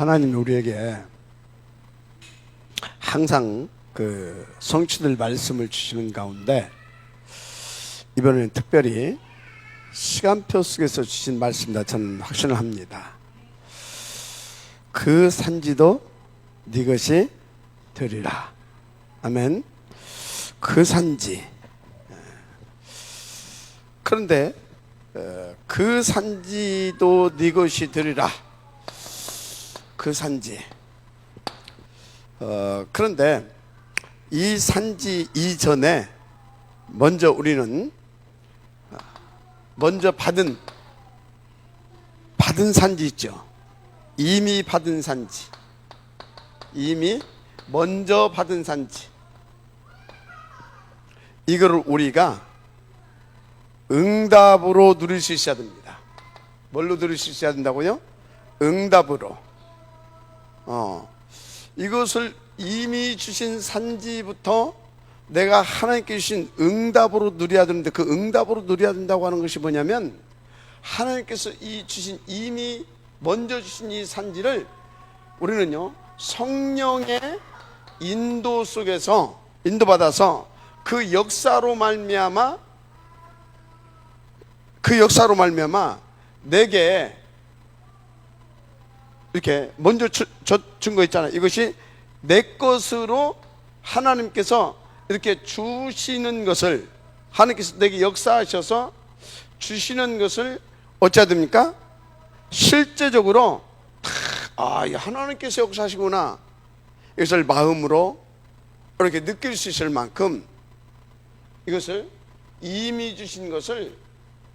하나님이 우리에게 항상 그 성취될 말씀을 주시는 가운데 이번에는 특별히 시간표 속에서 주신 말씀이다 저는 확신을 합니다. 그 산지도 네 것이 되리라. 아멘. 그 산지. 그런데 그 산지도 네 것이 되리라. 그 산지. 그런데 이 산지 이전에 먼저 우리는 먼저 받은 산지 있죠. 이미 받은 산지. 이미 먼저 받은 산지. 이거를 우리가 응답으로 누릴 수 있어야 됩니다. 뭘로 누릴 수 있어야 된다고요? 응답으로. 이것을 이미 주신 산지부터 내가 하나님께 주신 응답으로 누려야 되는데, 그 응답으로 누려야 된다고 하는 것이 뭐냐면, 하나님께서 이 주신 이미 먼저 주신 이 산지를 우리는요 성령의 인도 속에서 인도받아서 그 역사로 말미암아 내게 이렇게 먼저 준 거 있잖아요. 이것이 내 것으로 하나님께서 이렇게 주시는 것을, 하나님께서 내게 역사하셔서 주시는 것을 어찌해야 됩니까? 실제적으로 하나님께서 역사하시구나, 이것을 마음으로 이렇게 느낄 수 있을 만큼 이것을 이미 주신 것을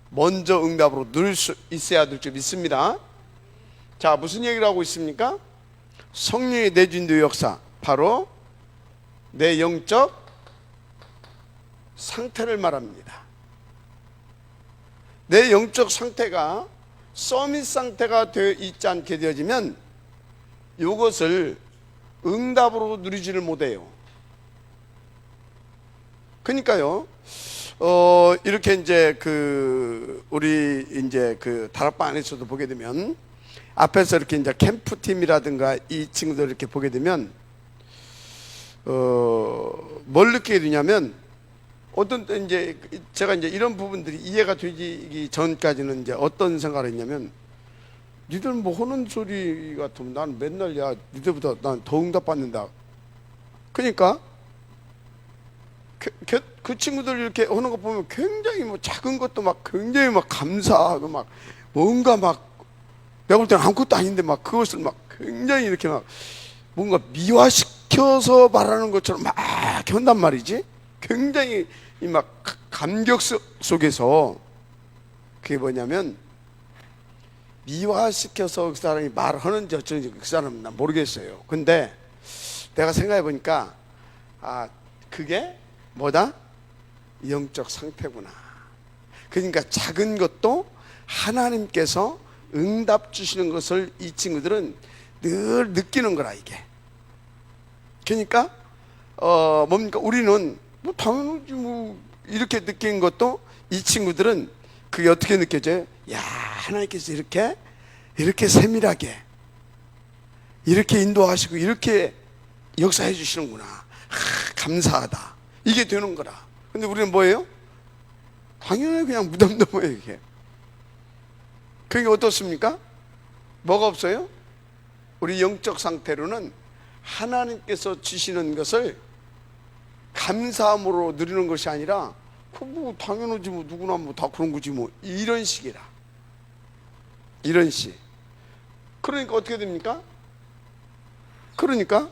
먼저 응답으로 누릴 수 있어야 될 줄 믿습니다. 자, 무슨 얘기를 하고 있습니까? 성령의 내주인도 역사, 바로 내 영적 상태를 말합니다. 내 영적 상태가 서밋 상태가 되어 있지 않게 되어지면 이것을 응답으로 누리지를 못해요. 그러니까요, 이렇게 이제 우리 이제 다락방 안에서도 보게 되면, 앞에서 이렇게 이제 캠프팀이라든가 이 친구들 이렇게 보게 되면, 뭘 느끼게 되냐면, 어떤 때 이제 제가 이제 이런 부분들이 이해가 되기 전까지는 이제 어떤 생각을 했냐면, 니들 뭐 하는 소리 같으면 난 맨날 니들보다 난 더 응답받는다. 그러니까 그 친구들 이렇게 하는 거 보면 굉장히 뭐 작은 것도 막 굉장히 막 감사하고 막 뭔가 막 내가 볼 때는 아무것도 아닌데 막 그것을 막 굉장히 이렇게 막 뭔가 미화시켜서 말하는 것처럼 막 한단 말이지. 굉장히 막 감격 속에서, 그게 뭐냐면 미화시켜서 그 사람이 말하는지 어쩐지 그 사람은 난 모르겠어요. 근데 내가 생각해 보니까 그게 뭐다? 영적 상태구나. 그러니까 작은 것도 하나님께서 응답 주시는 것을 이 친구들은 늘 느끼는 거라, 이게. 그러니까 뭡니까? 우리는 뭐 당연하지 뭐 이렇게 느낀 것도 이 친구들은 그게 어떻게 느껴져요? 야, 하나님께서 이렇게 세밀하게 이렇게 인도하시고 이렇게 역사해 주시는구나. 감사하다. 이게 되는 거라. 근데 우리는 뭐예요? 당연히 그냥 무덤덤해요, 이게. 그게 어떻습니까? 뭐가 없어요? 우리 영적 상태로는 하나님께서 주시는 것을 감사함으로 누리는 것이 아니라, 뭐 당연하지 뭐 누구나 뭐 다 그런 거지 뭐, 이런 식이라. 이런 식. 그러니까 어떻게 됩니까? 그러니까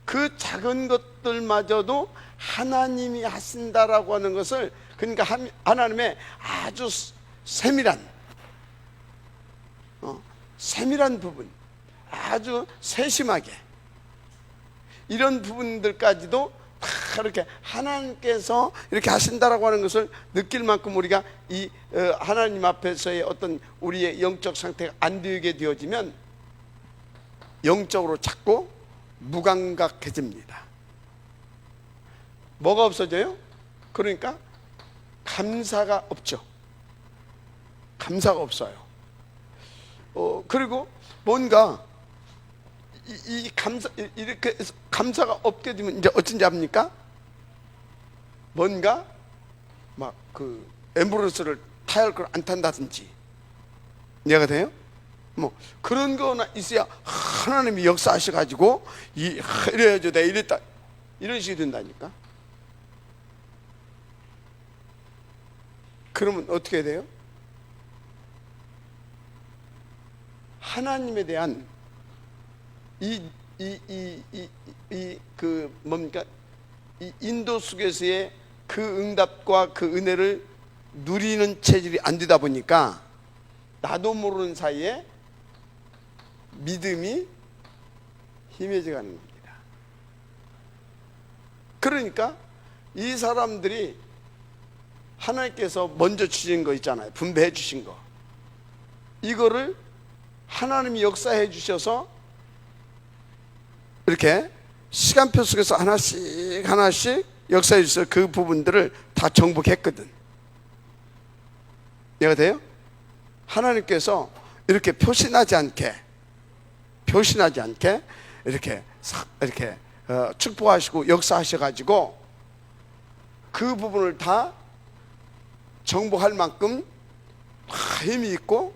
그 작은 것들마저도 하나님이 하신다라고 하는 것을, 그러니까 하나님의 아주 세밀한 부분, 아주 세심하게 이런 부분들까지도 다 이렇게 하나님께서 이렇게 하신다라고 하는 것을 느낄 만큼 우리가 이 하나님 앞에서의 어떤 우리의 영적 상태가 안 되게 되어지면 영적으로 자꾸 무감각해집니다. 뭐가 없어져요? 그러니까 감사가 없죠. 감사가 없어요. 그리고 뭔가 이 감사, 이렇게 해서 감사가 없게 되면 이제 어쩐지 압니까? 뭔가 막 그 앰뷸런스를 타야 할 걸 안 탄다든지, 이해가 돼요? 뭐 그런 거나 있어야 하나님이 역사하셔가지고 이래야죠, 내가 이랬다, 이런 식이 된다니까. 그러면 어떻게 해야 돼요? 하나님에 대한 그 뭡니까? 이 인도 속에서의 그 응답과 그 은혜를 누리는 체질이 안 되다 보니까 나도 모르는 사이에 믿음이 희미해져 가는 겁니다. 그러니까 이 사람들이 하나님께서 먼저 주신 거 있잖아요, 분배해 주신 거, 이거를 하나님이 역사해 주셔서 이렇게 시간표 속에서 하나씩 하나씩 역사해 주셔서 그 부분들을 다 정복했거든. 이해가 돼요? 하나님께서 이렇게 표신하지 않게 이렇게 축복하시고 역사하셔가지고 그 부분을 다 정복할 만큼 힘이 있고,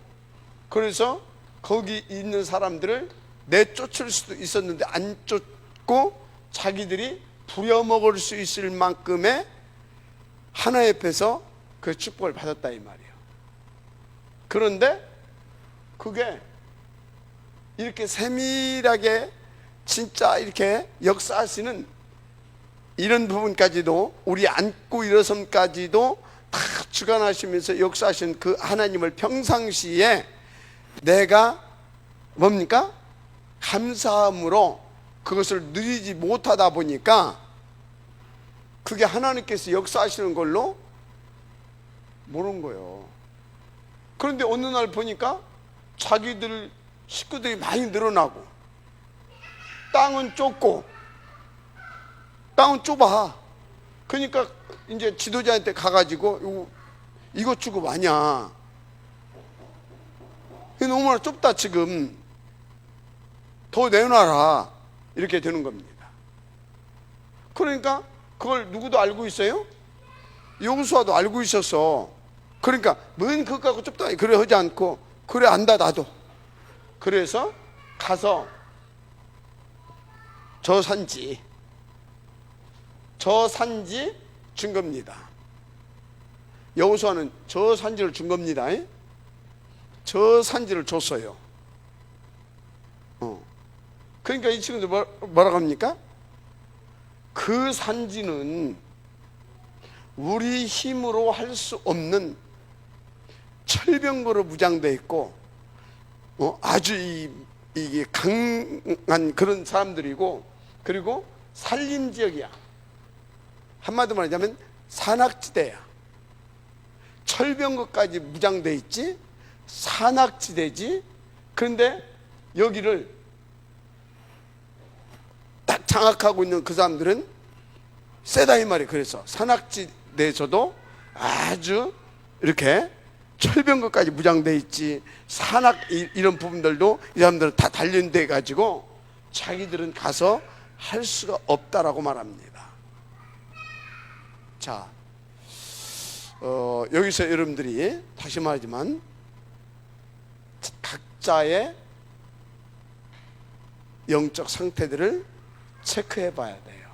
그래서 거기 있는 사람들을 내쫓을 수도 있었는데 안 쫓고 자기들이 부려먹을 수 있을 만큼의 하나님 앞에서 그 축복을 받았다 이 말이에요. 그런데 그게 이렇게 세밀하게 진짜 이렇게 역사하시는 이런 부분까지도, 우리 앉고 일어섬까지도 다 주관하시면서 역사하신 그 하나님을 평상시에 내가 뭡니까? 감사함으로 그것을 누리지 못하다 보니까 그게 하나님께서 역사하시는 걸로 모르는 거예요. 그런데 어느 날 보니까 자기들 식구들이 많이 늘어나고 땅은 좁고, 땅은 좁아. 그러니까 이제 지도자한테 가가지고 이거 주고 마냐, 너무나 좁다, 지금 더 내놔라, 이렇게 되는 겁니다. 그러니까 그걸 누구도 알고 있어요? 여호수아도 알고 있었어. 그러니까 뭔 그것 갖고 좁다 그래 하지 않고, 그래 안다 나도. 그래서 가서 저 산지 준 겁니다. 여호수아는 저 산지를 준 겁니다. 저 산지를 줬어요. 그러니까 이 친구들 뭐라고 합니까? 그 산지는 우리 힘으로 할 수 없는 철병거로 무장되어 있고, 아주 이게 강한 그런 사람들이고, 그리고 산림지역이야. 한마디로 말하자면 산악지대야. 철병거까지 무장되어 있지, 산악지대지. 그런데 여기를 딱 장악하고 있는 그 사람들은 세다 이 말이에요. 그래서 산악지대에서도 아주 이렇게 철병거까지 무장되어 있지, 산악 이런 부분들도 이 사람들은 다 단련돼 가지고 자기들은 가서 할 수가 없다라고 말합니다. 자, 여기서 여러분들이 다시 말하지만 각자의 영적 상태들을 체크해 봐야 돼요.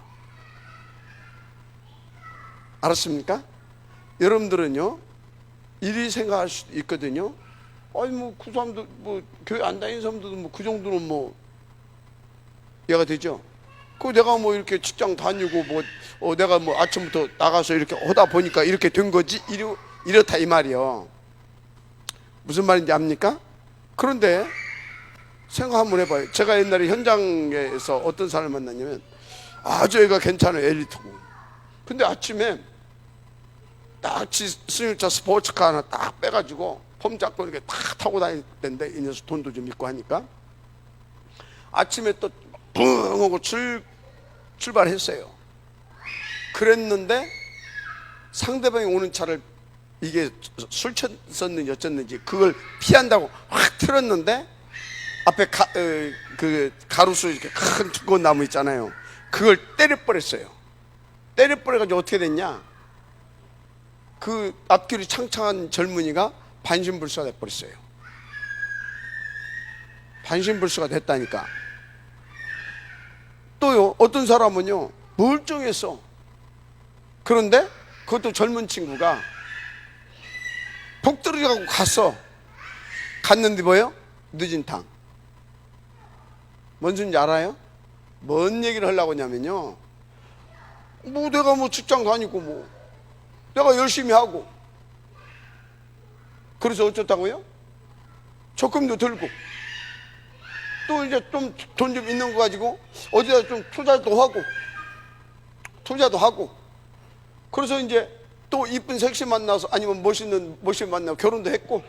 알았습니까? 여러분들은요, 이리 생각할 수도 있거든요. 아니 뭐 그 사람도 뭐 교회 안 다니는 사람들도 뭐 그 정도는 뭐 이해가 되죠? 그 내가 뭐 이렇게 직장 다니고 뭐 내가 뭐 아침부터 나가서 이렇게 하다 보니까 이렇게 된 거지, 이렇다 이 말이요. 무슨 말인지 압니까? 그런데 생각 한번 해봐요. 제가 옛날에 현장에서 어떤 사람을 만났냐면 아주 애가 괜찮아요, 엘리트고. 근데 아침에 딱 승용차 스포츠카 하나 딱 빼가지고 폼 잡고 이렇게 딱 타고 다니는데, 이 녀석 돈도 좀 있고 하니까 아침에 또 붕 하고 출발했어요. 그랬는데 상대방이 오는 차를, 이게 술 쳤었는지 어쨌는지 그걸 피한다고 확 틀었는데 앞에 그 가로수 이렇게 큰 두꺼운 나무 있잖아요. 그걸 때려버렸어요. 때려버려가지고 어떻게 됐냐? 그 앞길이 창창한 젊은이가 반신불수가 돼버렸어요. 반신불수가 됐다니까. 또요, 어떤 사람은요, 멀쩡했어. 그런데 그것도 젊은 친구가 복들어가고 갔어. 갔는데 뭐예요? 늦은 탕. 뭔 소리인지 알아요? 뭔 얘기를 하려고 하냐면요, 뭐 내가 뭐 직장 다니고 뭐 내가 열심히 하고, 그래서 어쩌다고요? 적금도 들고 또 이제 좀 돈 좀 있는 거 가지고 어디다 좀 투자도 하고 그래서 이제 또 이쁜 섹시 만나서, 아니면 멋있는 만나고 결혼도 했고,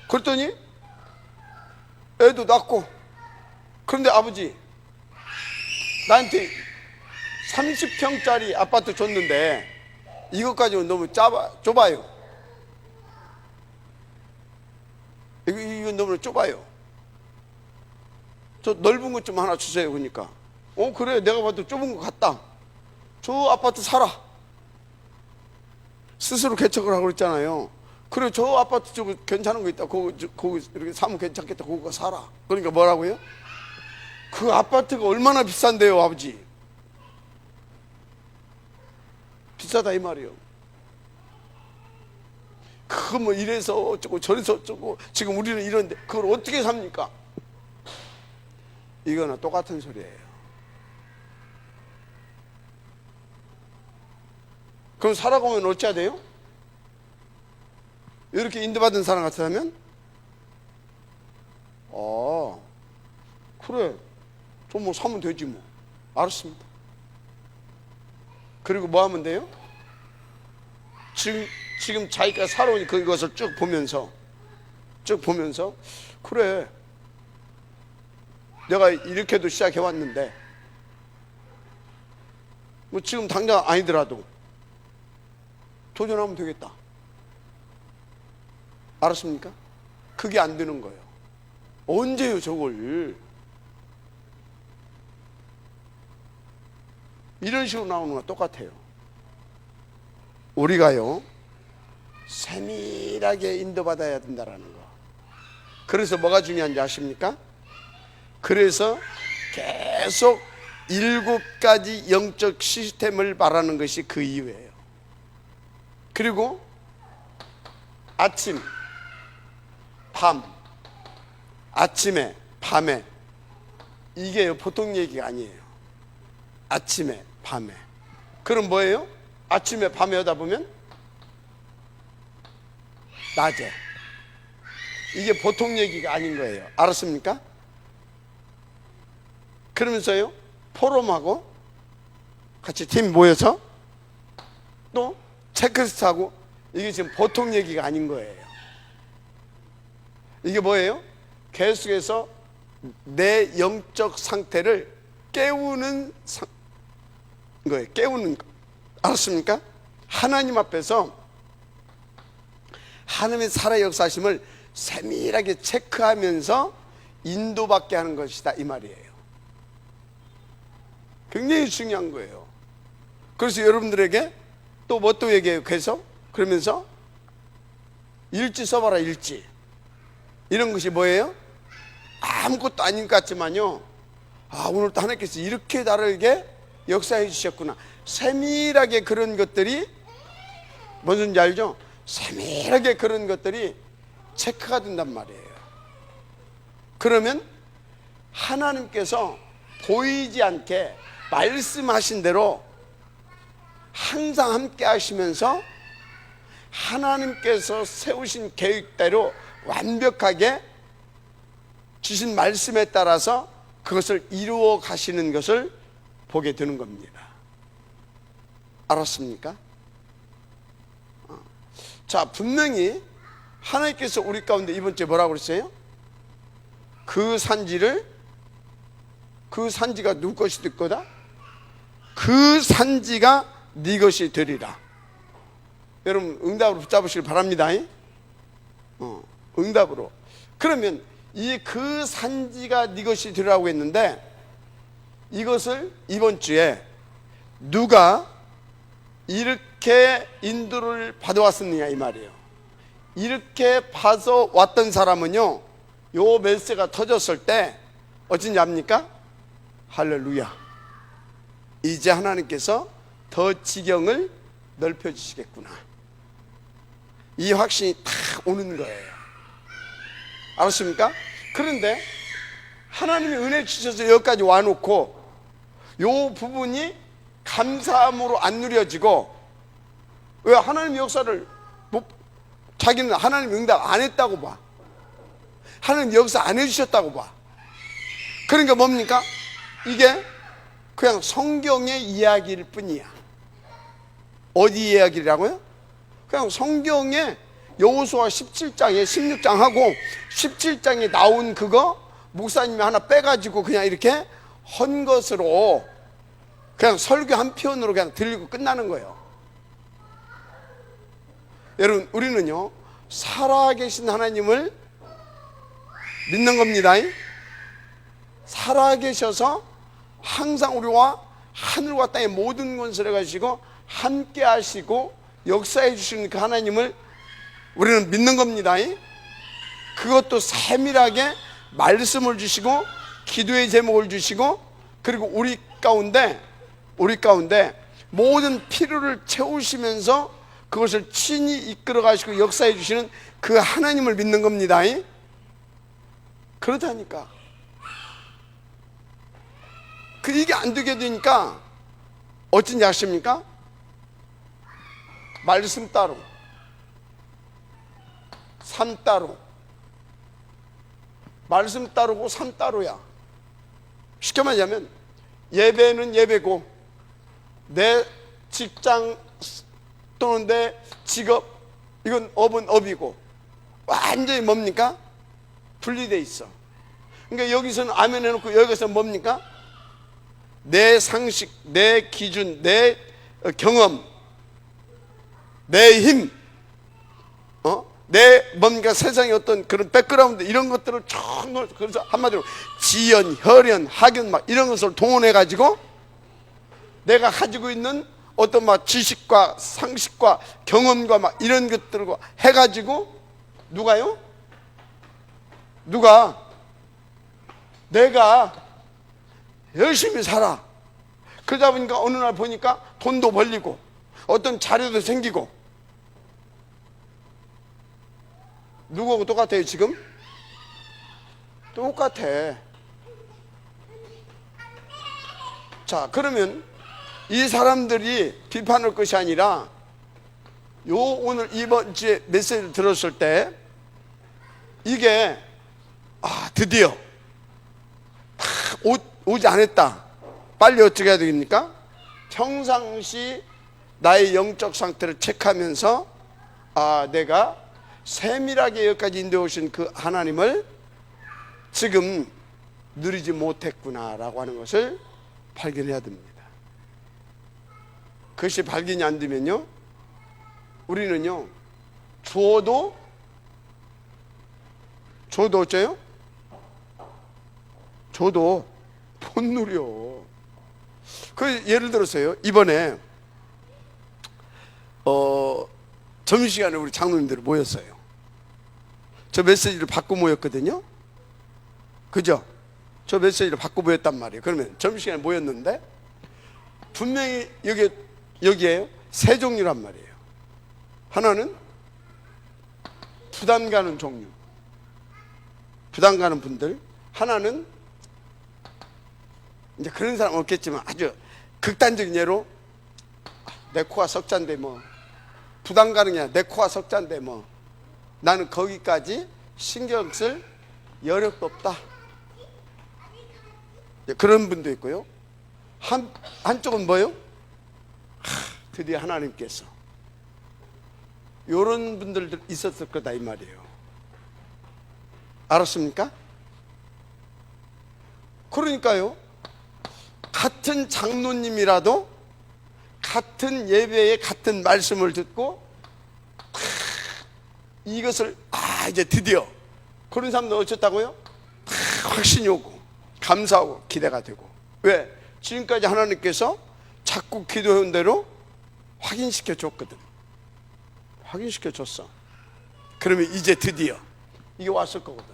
그랬더니 애도 낳고. 그런데 아버지, 나한테 30평짜리 아파트 줬는데 이것까지는 너무 좁아요. 이건 너무 좁아요. 저 넓은 것 좀 하나 주세요. 그러니까 그래, 내가 봐도 좁은 것 같다. 저 아파트 사라. 스스로 개척을 하고 있잖아요. 그래, 저 아파트 저거 괜찮은 거 있다. 거기 이렇게 사면 괜찮겠다. 그거 사라. 그러니까 뭐라고요? 그 아파트가 얼마나 비싼데요, 아버지? 비싸다 이 말이에요. 그거 뭐 이래서 어쩌고 저래서 어쩌고, 지금 우리는 이런데 그걸 어떻게 삽니까? 이거는 똑같은 소리예요. 그럼 살아가면 어찌해야 돼요? 이렇게 인도받은 사람 같으면 그래, 좀 뭐 사면 되지 뭐. 알았습니다. 그리고 뭐 하면 돼요? 지금 자기가 살아온 그것을 쭉 보면서 그래, 내가 이렇게도 시작해왔는데 뭐 지금 당장 아니더라도 도전하면 되겠다. 알았습니까? 그게 안 되는 거예요. 언제요 저걸? 이런 식으로 나오는 거랑 똑같아요. 우리가요, 세밀하게 인도받아야 된다는 거. 그래서 뭐가 중요한지 아십니까? 그래서 계속 7가지 영적 시스템을 말하는 것이 그 이유예요. 그리고 아침, 밤, 아침에, 밤에, 이게 보통 얘기가 아니에요. 아침에, 밤에. 그럼 뭐예요? 아침에, 밤에 하다 보면 낮에. 이게 보통 얘기가 아닌 거예요. 알았습니까? 그러면서요, 포럼하고 같이 팀 모여서 또 체크리스트하고, 이게 지금 보통 얘기가 아닌 거예요. 이게 뭐예요? 계속해서 내 영적 상태를 깨우는 거예요. 깨우는 거. 알았습니까? 하나님 앞에서 하나님의 살아 역사심을 세밀하게 체크하면서 인도받게 하는 것이다 이 말이에요. 굉장히 중요한 거예요. 그래서 여러분들에게 또 뭐 또 얘기해요. 그러면서 일지 써봐라. 일지. 이런 것이 뭐예요? 아무것도 아닌 것 같지만요, 오늘 또 하나님께서 이렇게 다르게 역사해 주셨구나. 세밀하게 그런 것들이 뭔지 알죠? 세밀하게 그런 것들이 체크가 된단 말이에요. 그러면 하나님께서 보이지 않게 말씀하신 대로 항상 함께 하시면서 하나님께서 세우신 계획대로 완벽하게 주신 말씀에 따라서 그것을 이루어 가시는 것을 보게 되는 겁니다. 알았습니까? 자, 분명히 하나님께서 우리 가운데 이번 주에 뭐라고 그랬어요? 그 산지가 누구 것이 될 거다? 그 산지가 네 것이 되리라. 여러분 응답으로 붙잡으시길 바랍니다. 응답으로. 그러면 이 그 산지가 네 것이 되라고 했는데, 이것을 이번 주에 누가 이렇게 인도를 받아왔느냐 이 말이에요. 이렇게 봐서 왔던 사람은요, 요 메시지가 터졌을 때 어쩐지 압니까? 할렐루야, 이제 하나님께서 더 지경을 넓혀주시겠구나, 이 확신이 딱 오는 거예요. 알았습니까? 그런데 하나님이 은혜 주셔서 여기까지 와놓고 요 부분이 감사함으로 안 누려지고, 왜 하나님 역사를 자기는 하나님 응답 안 했다고 봐. 하나님 역사 안 해주셨다고 봐. 그러니까 뭡니까? 이게 그냥 성경의 이야기일 뿐이야. 어디 이야기라고요? 그냥 성경의 여호수아 17장에 16장하고 17장에 나온 그거 목사님이 하나 빼가지고 그냥 이렇게 헌 것으로 그냥 설교 한 편으로 그냥 들리고 끝나는 거예요. 여러분, 우리는요 살아계신 하나님을 믿는 겁니다. 살아계셔서 항상 우리와 하늘과 땅의 모든 권세를 가지고 함께 하시고 역사해 주시는 그 하나님을 우리는 믿는 겁니다. 그것도 세밀하게 말씀을 주시고 기도의 제목을 주시고, 그리고 우리 가운데 모든 필요를 채우시면서 그것을 친히 이끌어 가시고 역사해 주시는 그 하나님을 믿는 겁니다. 그렇다니까. 이게 안 되게 되니까 어쩐지 아십니까? 말씀 따로, 삶 따로. 말씀 따로고 삶 따로야. 쉽게 말하자면 예배는 예배고, 내 직장 또는 내 직업, 이건 업은 업이고, 완전히 뭡니까? 분리돼 있어. 그러니까 여기서는 아멘 해놓고 여기서는 뭡니까? 내 상식, 내 기준, 내 경험, 내 힘, 내 뭔가 세상의 어떤 그런 백그라운드, 이런 것들을 전부, 그래서 한마디로 지연, 혈연, 학연 막 이런 것을 동원해 가지고 내가 가지고 있는 어떤 막 지식과 상식과 경험과 막 이런 것들과 해 가지고 누가 내가 열심히 살아. 그러다 보니까 어느 날 보니까 돈도 벌리고 어떤 자료도 생기고. 누구하고 똑같아요 지금? 똑같아. 자, 그러면 이 사람들이 비판할 것이 아니라 오늘 이번 주에 메시지를 들었을 때 이게 드디어 오지 않았다. 빨리 어떻게 해야 되겠습니까? 평상시 나의 영적 상태를 체크하면서 내가 세밀하게 여기까지 인도해 오신 그 하나님을 지금 누리지 못했구나라고 하는 것을 발견해야 됩니다. 그것이 발견이 안 되면요, 우리는요 줘도 어째요? 줘도 못 누려. 예를 들어서요, 이번에 점심시간에 우리 장로님들이 모였어요. 저 메시지를 받고 모였거든요. 그죠? 저 메시지를 받고 모였단 말이에요. 그러면 점심시간에 모였는데 분명히 여기에 세 종류란 말이에요. 하나는 부담 가는 종류, 부담 가는 분들. 하나는 이제 그런 사람 없겠지만 아주 극단적인 예로 내 코가 석잔데 뭐 부담 가는 게 아니라 내 코가 석잔데 뭐 나는 거기까지 신경 쓸 여력도 없다. 그런 분도 있고요. 한쪽은 뭐예요? 드디어 하나님께서, 이런 분들도 있었을 거다 이 말이에요. 알았습니까? 그러니까요, 같은 장로님이라도 같은 예배에 같은 말씀을 듣고 이것을 이제 드디어, 그런 사람도 어쩌다고요? 확신이 오고 감사하고 기대가 되고. 왜? 지금까지 하나님께서 자꾸 기도해온 대로 확인시켜 줬거든. 확인시켜 줬어. 그러면 이제 드디어 이게 왔을 거거든.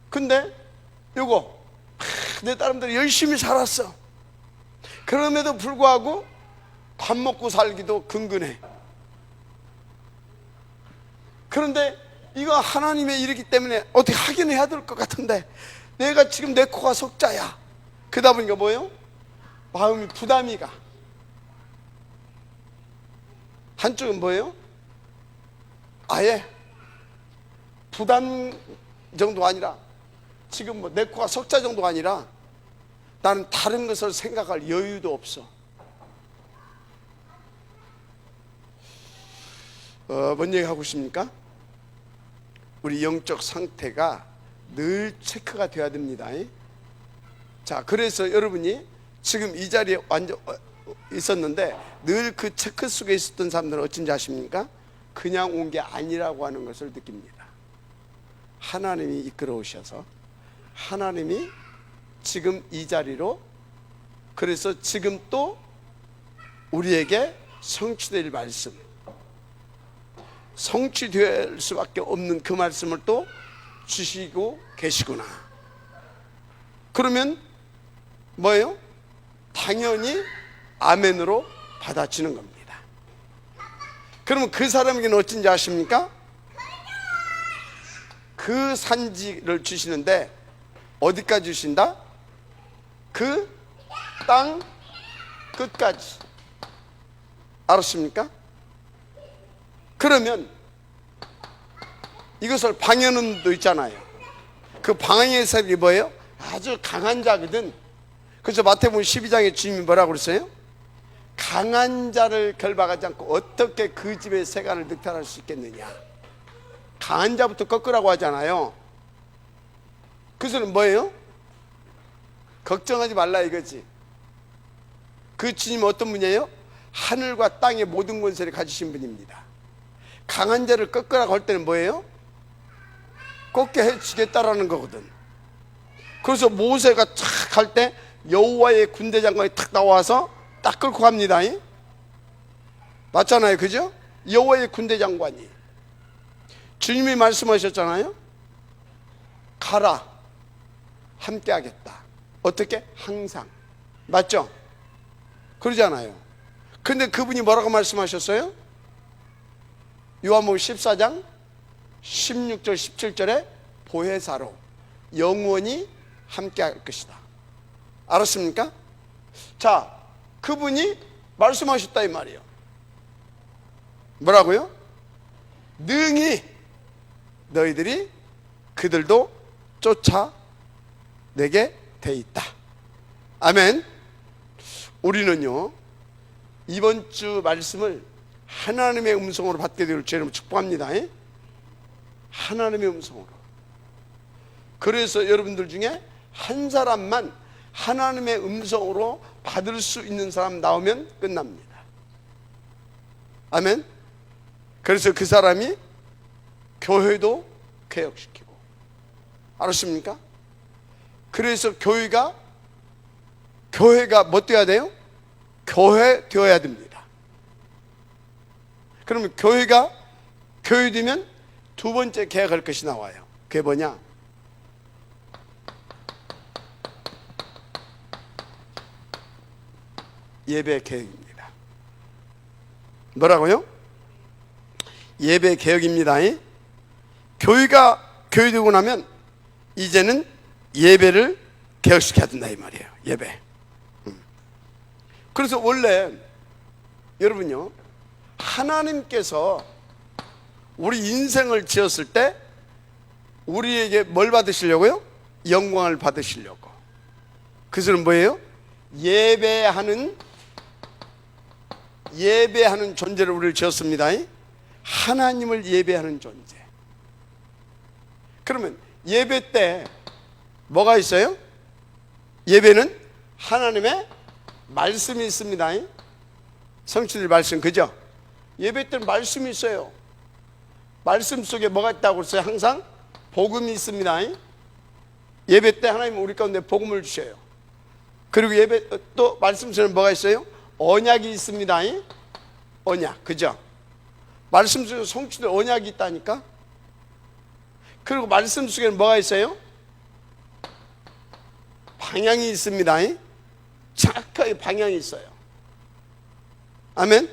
근데 요거 내 딸들이 열심히 살았어. 그럼에도 불구하고 밥 먹고 살기도 근근해. 그런데 이거 하나님의 일이기 때문에 어떻게 하긴 해야 될 것 같은데 내가 지금 내 코가 석자야. 그러다 보니까 뭐예요? 마음이 부담이 가. 한쪽은 뭐예요? 아예 부담 정도가 아니라 지금 뭐 내 코가 석자 정도가 아니라 나는 다른 것을 생각할 여유도 없어. 뭔 얘기 하고 싶습니까? 우리 영적 상태가 늘 체크가 돼야 됩니다. 자, 그래서 여러분이 지금 이 자리에 있었는데 늘 그 체크 속에 있었던 사람들은 어쩐지 아십니까? 그냥 온 게 아니라고 하는 것을 느낍니다. 하나님이 이끌어 오셔서 하나님이 지금 이 자리로, 그래서 지금 또 우리에게 성취될 말씀, 성취될 수밖에 없는 그 말씀을 또 주시고 계시구나. 그러면 뭐예요? 당연히 아멘으로 받아치는 겁니다. 그러면 그 사람에게는 어쩐지 아십니까? 그 산지를 주시는데 어디까지 주신다? 그 땅 끝까지. 알았습니까? 그러면 이것을 방언도 있잖아요. 그 방언의 사람이 뭐예요? 아주 강한 자거든. 그래서 마태복음 12장에 주님이 뭐라고 그랬어요? 강한 자를 결박하지 않고 어떻게 그 집의 세간을 늑탈할 수 있겠느냐. 강한 자부터 꺾으라고 하잖아요. 그래서는 뭐예요? 걱정하지 말라 이거지. 그 주님은 어떤 분이에요? 하늘과 땅의 모든 권세를 가지신 분입니다. 강한 자를 꺾으라고 할 때는 뭐예요? 꺾게 해주겠다라는 거거든. 그래서 모세가 탁 할 때 여호와의 군대 장관이 탁 나와서 딱 끌고 갑니다. 맞잖아요, 그죠? 여호와의 군대 장관이 주님이 말씀하셨잖아요. 가라, 함께 하겠다. 어떻게? 항상. 맞죠? 그러잖아요. 근데 그분이 뭐라고 말씀하셨어요? 요한복음 14장 16절 17절에 보혜사로 영원히 함께 할 것이다. 알았습니까? 자, 그분이 말씀하셨다 이 말이에요. 뭐라고요? 능히 너희들이 그들도 쫓아내게 돼 있다. 아멘. 우리는요 이번 주 말씀을 하나님의 음성으로 받게 되기를 주님으로 축복합니다. 하나님의 음성으로. 그래서 여러분들 중에 한 사람만 하나님의 음성으로 받을 수 있는 사람 나오면 끝납니다. 아멘. 그래서 그 사람이 교회도 개혁시키고. 알았습니까? 그래서 교회가 뭐 되어야 돼요? 교회 되어야 됩니다. 그러면 교회가 교회 되면 두 번째 계약할 것이 나와요. 그게 뭐냐? 예배 개혁입니다. 뭐라고요? 예배 개혁입니다. 교회가 교회되고 나면 이제는 예배를 개혁시켜야 된다 이 말이에요. 예배. 그래서 원래 여러분요 하나님께서 우리 인생을 지었을 때 우리에게 뭘 받으시려고요? 영광을 받으시려고. 그것은 뭐예요? 예배하는 존재를 우리를 지었습니다. 하나님을 예배하는 존재. 그러면 예배 때 뭐가 있어요? 예배는 하나님의 말씀이 있습니다. 성취될 말씀, 그죠? 예배 때는 말씀이 있어요. 말씀 속에 뭐가 있다고 그랬어요? 항상 복음이 있습니다. 예배 때 하나님은 우리 가운데 복음을 주셔요. 그리고 예배 또 말씀 속에 뭐가 있어요? 언약이 있습니다. 언약, 그죠? 말씀 속에 성취될 언약이 있다니까. 그리고 말씀 속에는 뭐가 있어요? 방향이 있습니다. 정확하게 방향이 있어요. 아멘.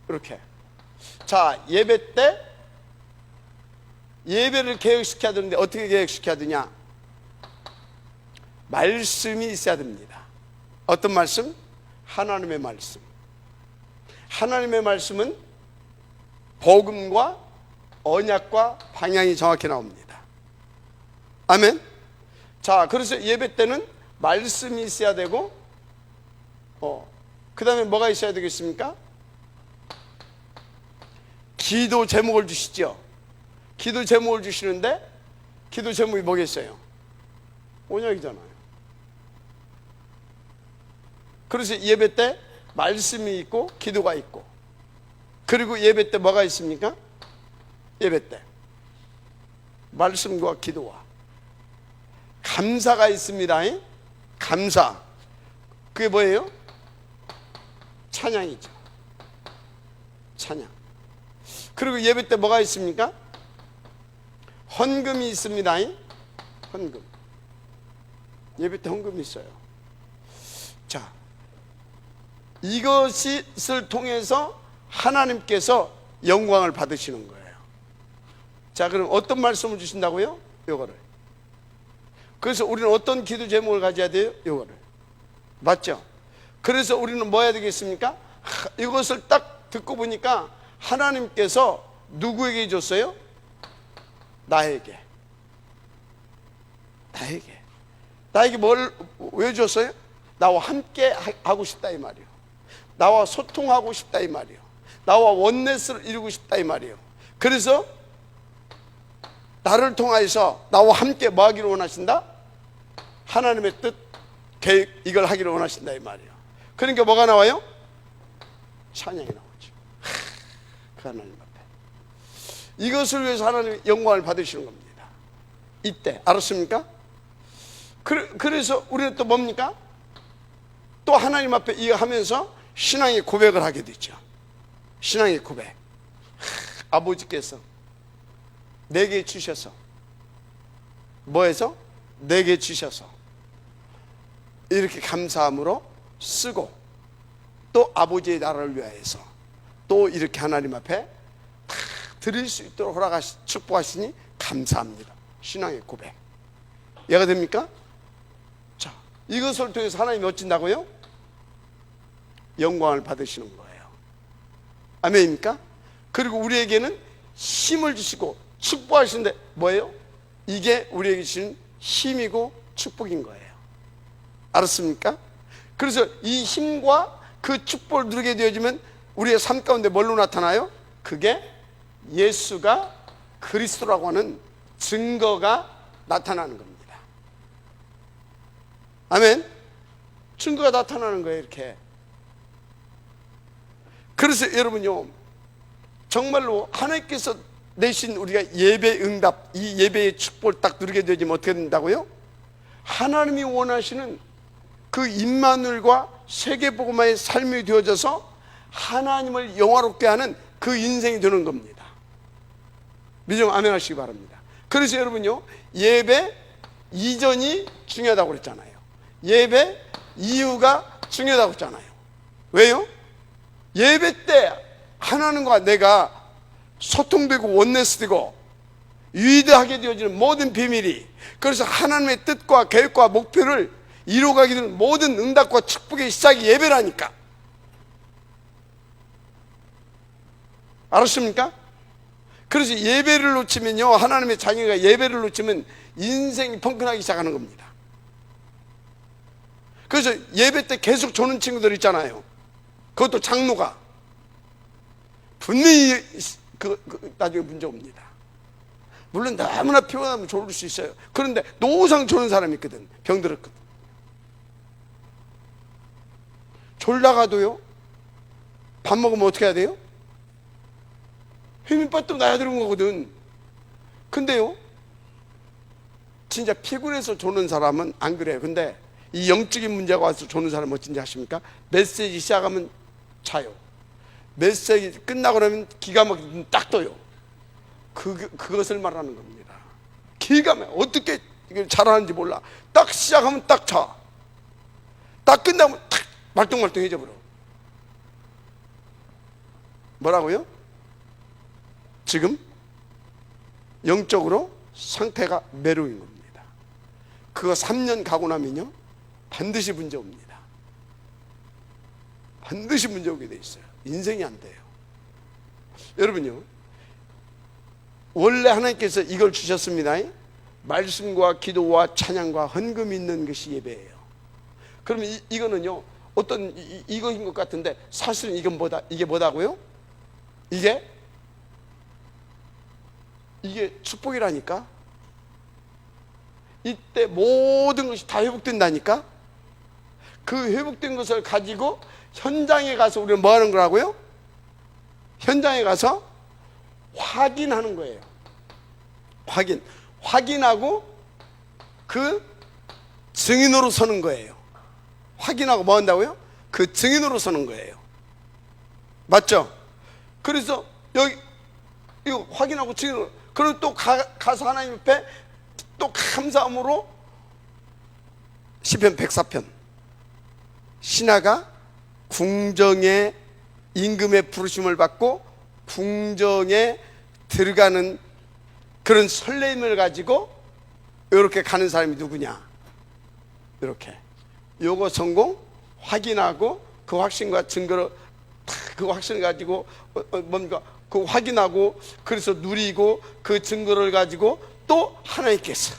이렇게. 자, 예배 때 예배를 계획시켜야 되는데 어떻게 계획시켜야 되냐? 말씀이 있어야 됩니다. 어떤 말씀? 하나님의 말씀. 하나님의 말씀은 복음과 언약과 방향이 정확히 나옵니다. 아멘. 자, 그래서 예배 때는 말씀이 있어야 되고, 그 다음에 뭐가 있어야 되겠습니까? 기도 제목을 주시죠. 기도 제목을 주시는데, 기도 제목이 뭐겠어요? 언약이잖아요. 그래서 예배 때 말씀이 있고 기도가 있고, 그리고 예배 때 뭐가 있습니까? 예배 때 말씀과 기도와 감사가 있습니다. 감사, 그게 뭐예요? 찬양이죠. 찬양. 그리고 예배 때 뭐가 있습니까? 헌금이 있습니다. 헌금. 예배 때 헌금이 있어요. 자, 이것을 통해서 하나님께서 영광을 받으시는 거예요. 자, 그럼 어떤 말씀을 주신다고요? 요거를. 그래서 우리는 어떤 기도 제목을 가져야 돼요? 요거를. 맞죠? 그래서 우리는 뭐 해야 되겠습니까? 이것을 딱 듣고 보니까 하나님께서 누구에게 줬어요? 나에게. 나에게 뭘 왜 줬어요? 나와 함께 하고 싶다 이 말이에요. 나와 소통하고 싶다 이 말이에요. 나와 원네스를 이루고 싶다 이 말이에요. 그래서 나를 통하여서 나와 함께 뭐 하기를 원하신다? 하나님의 뜻, 계획, 이걸 하기를 원하신다 이 말이에요. 그러니까 뭐가 나와요? 찬양이 나오죠. 그 하나님 앞에 이것을 위해서 하나님의 영광을 받으시는 겁니다. 이때 알았습니까? 그래서 우리는 또 뭡니까? 또 하나님 앞에 이거 하면서 신앙의 고백을 하게 되죠. 신앙의 고백. 아버지께서 내게 주셔서, 뭐해서? 내게 주셔서 이렇게 감사함으로 쓰고, 또 아버지의 나라를 위하여서 또 이렇게 하나님 앞에 드릴 수 있도록 축복하시니 감사합니다. 신앙의 고백. 이해가 됩니까? 자, 이것을 통해서 하나님이 어쩐다고요? 영광을 받으시는 거예요. 아멘입니까? 그리고 우리에게는 힘을 주시고 축복하시는데 뭐예요? 이게 우리에게 주신 힘이고 축복인 거예요. 알았습니까? 그래서 이 힘과 그 축복을 누리게 되어지면 우리의 삶 가운데 뭘로 나타나요? 그게 예수가 그리스도라고 하는 증거가 나타나는 겁니다. 아멘. 증거가 나타나는 거예요. 이렇게. 그래서 여러분요, 정말로 하나님께서 내신 우리가 예배 응답, 이 예배의 축복을 딱 누리게 되지면 어떻게 된다고요? 하나님이 원하시는 그 임마누엘과 세계복음화의 삶이 되어져서 하나님을 영화롭게 하는 그 인생이 되는 겁니다. 믿음 아멘 하시기 바랍니다. 그래서 여러분요, 예배 이전이 중요하다고 그랬잖아요. 예배 이후가 중요하다고 했잖아요. 왜요? 예배 때 하나님과 내가 소통되고 원네스되고 유의하게 되어지는 모든 비밀이, 그래서 하나님의 뜻과 계획과 목표를 이루어가게 되는 모든 응답과 축복의 시작이 예배라니까. 알았습니까? 그래서 예배를 놓치면요, 하나님의 자녀가 예배를 놓치면 인생이 펑크나기 시작하는 겁니다. 그래서 예배 때 계속 조는 친구들 있잖아요. 그것도 장로가 분명히 나중에 문제 옵니다. 물론 너무나 피곤하면 졸을 수 있어요. 그런데 노상 조는 사람이 있거든. 병들었거든. 졸다가도요, 밥 먹으면 어떻게 해야 돼요? 힘이 빠져 나야 되는 거거든. 근데요, 진짜 피곤해서 조는 사람은 안 그래요. 근데 이 영적인 문제가 와서 조는 사람은 어쩐지 아십니까? 메시지 시작하면 자요. 메시지 끝나고 나면 기가 막히게 눈 딱 떠요. 그것을 말하는 겁니다. 기가 막히게 어떻게 이걸 잘하는지 몰라. 딱 시작하면 딱 자. 딱 끝나면 탁 말똥말똥해져 버려. 뭐라고요? 지금 영적으로 상태가 매료인 겁니다. 그거 3년 가고 나면요 반드시 문제 옵니다. 반드시 문제 오게 돼 있어요. 인생이 안 돼요. 여러분요, 원래 하나님께서 이걸 주셨습니다. 말씀과 기도와 찬양과 헌금이 있는 것이 예배예요. 그러면 이거는요 어떤 이거인 것 같은데 사실은 이게 뭐다고요? 이게 축복이라니까. 이때 모든 것이 다 회복된다니까. 그 회복된 것을 가지고 현장에 가서 우리는 뭐 하는 거라고요? 현장에 가서 확인하는 거예요. 확인하고 그 증인으로 서는 거예요. 확인하고 뭐 한다고요? 그 증인으로 서는 거예요. 맞죠? 그래서 여기 이거 확인하고 증인으로, 그리고 또 가서 하나님 앞에 또 감사함으로 시편 104편 신하가 궁정의 임금의 부르심을 받고 궁정에 들어가는 그런 설렘을 가지고 이렇게 가는 사람이 누구냐? 이렇게 요거 성공 확인하고 그 확신과 증거를 그 확신을 가지고 뭔가 그 확인하고 그래서 누리고 그 증거를 가지고 또 하나님께서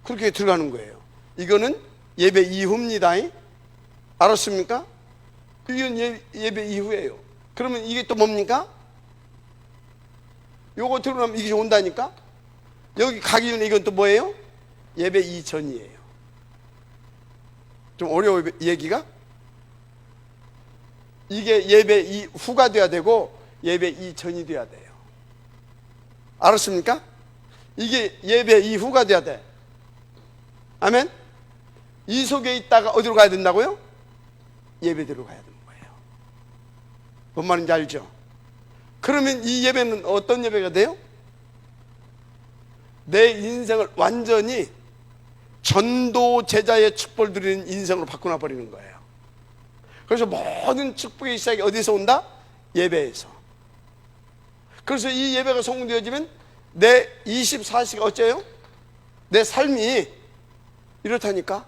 그렇게 들어가는 거예요. 이거는 예배 이후입니다. 알았습니까? 이건 예배 이후예요. 그러면 이게 또 뭡니까? 요거 들어가면 이게 온다니까? 여기 가기 전에 이건 또 뭐예요? 예배 이전이에요. 좀 어려워요, 얘기가? 이게 예배 이후가 돼야 되고 예배 이전이 돼야 돼요. 알았습니까? 이게 예배 이후가 돼야 돼. 아멘? 이 속에 있다가 어디로 가야 된다고요? 예배대로 가야 되는 거예요. 뭔 말인지 알죠? 그러면 이 예배는 어떤 예배가 돼요? 내 인생을 완전히 전도 제자의 축복을 누리는 인생으로 바꾸나 버리는 거예요. 그래서 모든 축복의 시작이 어디서 온다? 예배에서. 그래서 이 예배가 성공되어지면 내 24시가 어째요? 내 삶이 이렇다니까.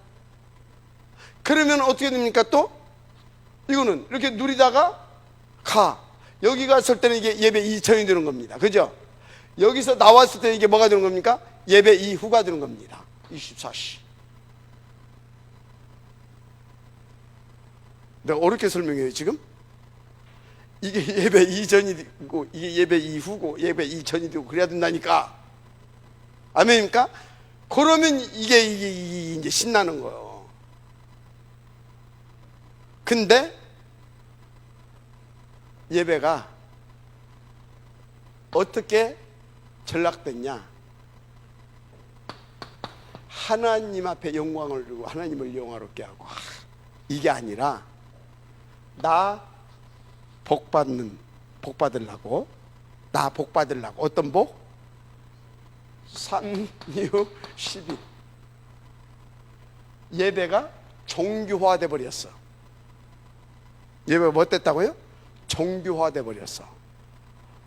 그러면 어떻게 됩니까? 또 이거는 이렇게 누리다가 여기 갔을 때는 이게 예배 이전이 되는 겁니다. 그죠? 여기서 나왔을 때 이게 뭐가 되는 겁니까? 예배 이후가 되는 겁니다. 24시. 내가 어렵게 설명해요 지금? 이게 예배 이전이 되고 이게 예배 이후고 예배 이전이 되고 그래야 된다니까. 아멘입니까? 그러면 이게 이제 신나는 거예요. 근데 예배가 어떻게 전락됐냐? 하나님 앞에 영광을 두고 하나님을 영화롭게 하고 이게 아니라 나 복받으려고 어떤 복? 3, 6, 12 예배가 종교화돼 버렸어. 예배가 뭐 됐다고요? 종교화돼 버렸어.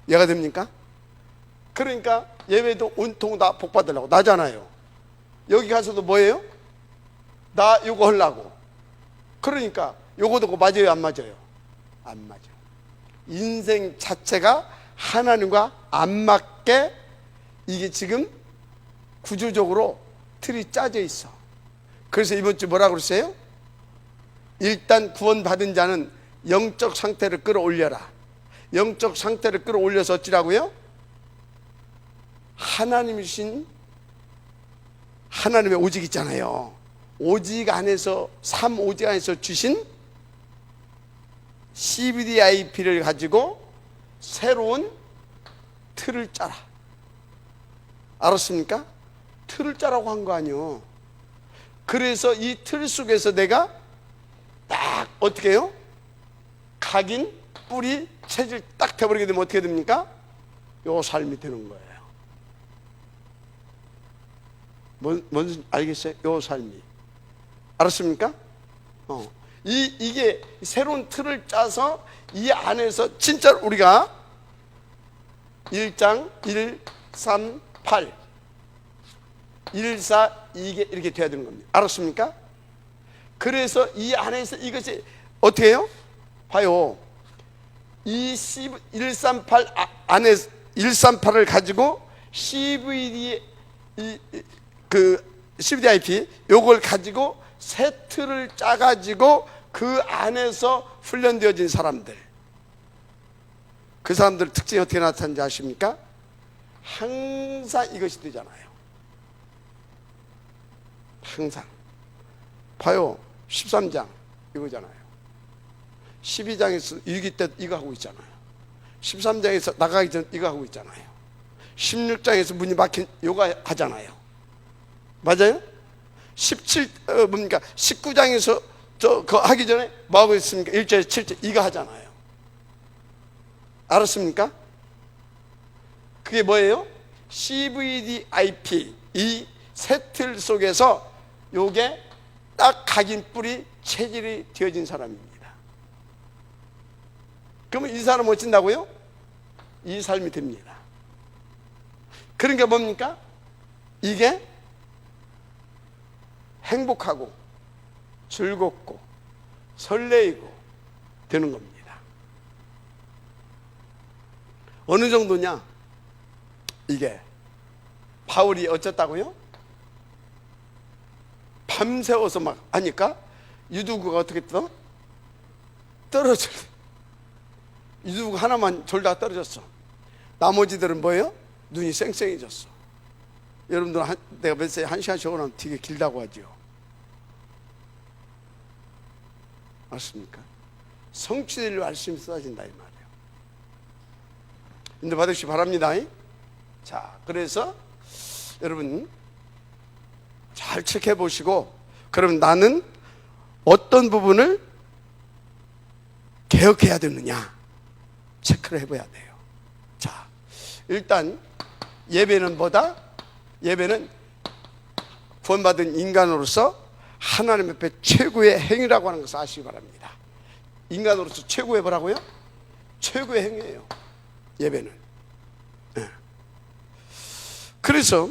이해가 됩니까? 그러니까 예배도 온통 다 복받으려고 나잖아요. 여기 가서도 뭐예요? 나 요거 하려고. 그러니까 요거도 맞아요 안 맞아요? 안 맞아. 인생 자체가 하나님과 안 맞게 이게 지금 구조적으로 틀이 짜져 있어. 그래서 이번 주 뭐라고 그랬어요? 일단 구원받은 자는 영적 상태를 끌어올려라. 영적 상태를 끌어올려서 어찌라고요? 하나님이신 하나님의 오직 있잖아요. 오직 안에서 오직 안에서 주신 CBDIP를 가지고 새로운 틀을 짜라. 알았습니까? 틀을 짜라고 한 거 아니요. 그래서 이 틀 속에서 내가 딱 어떻게 해요? 각인, 뿌리, 체질 딱 돼버리게 되면 어떻게 됩니까? 요 삶이 되는 거예요. 뭔지 알겠어요? 요 삶이. 알았습니까? 이게 새로운 틀을 짜서 이 안에서 진짜 우리가 1장 1, 3, 8 1, 4 이게 이렇게 돼야 되는 겁니다. 알았습니까? 그래서 이 안에서 이것이 어떻게 해요? 봐요. 이 138 안에 138을 가지고 CVD CVDIP 요걸 가지고 새 틀을 짜가지고 그 안에서 훈련되어진 사람들, 그 사람들 특징이 어떻게 나타나는지 아십니까? 항상 이것이 되잖아요. 항상. 봐요. 13장 이거잖아요. 12장에서 일기 때 이거 하고 있잖아요. 13장에서 나가기 전 이거 하고 있잖아요. 16장에서 문이 막힌 요가 하잖아요. 맞아요? 19장에서 그거 하기 전에 뭐 하고 있습니까? 1절, 7절 이거 하잖아요. 알았습니까? 그게 뭐예요? CVDIP 이 새 틀 속에서 요게 딱 각인 뿌리 체질이 되어진 사람입니다. 그러면 이 사람 어쩐다고요? 이 삶이 됩니다. 그러니까 뭡니까? 이게 행복하고 즐겁고 설레이고 되는 겁니다. 어느 정도냐? 이게 바울이 어쨌다고요? 밤새워서 막 하니까 유두구가 어떻게 떠? 떨어져. 유두구 하나만 졸다 떨어졌어. 나머지들은 뭐예요? 눈이 쌩쌩해졌어. 여러분들 내가 몇 세, 1시간씩 오고 나면 되게 길다고 하죠. 맞습니까? 성취될 말씀이 쏟아진다 이 말이에요. 인도 받으시기 바랍니다. 자, 그래서 여러분 잘 체크해 보시고, 그럼 나는 어떤 부분을 개혁해야 되느냐 체크를 해봐야 돼요. 자, 일단 예배는 뭐다? 예배는 구원받은 인간으로서 하나님 앞에 최고의 행위라고 하는 것을 아시기 바랍니다. 인간으로서 최고의 뭐라고요? 최고의 행위예요, 예배는. 네. 그래서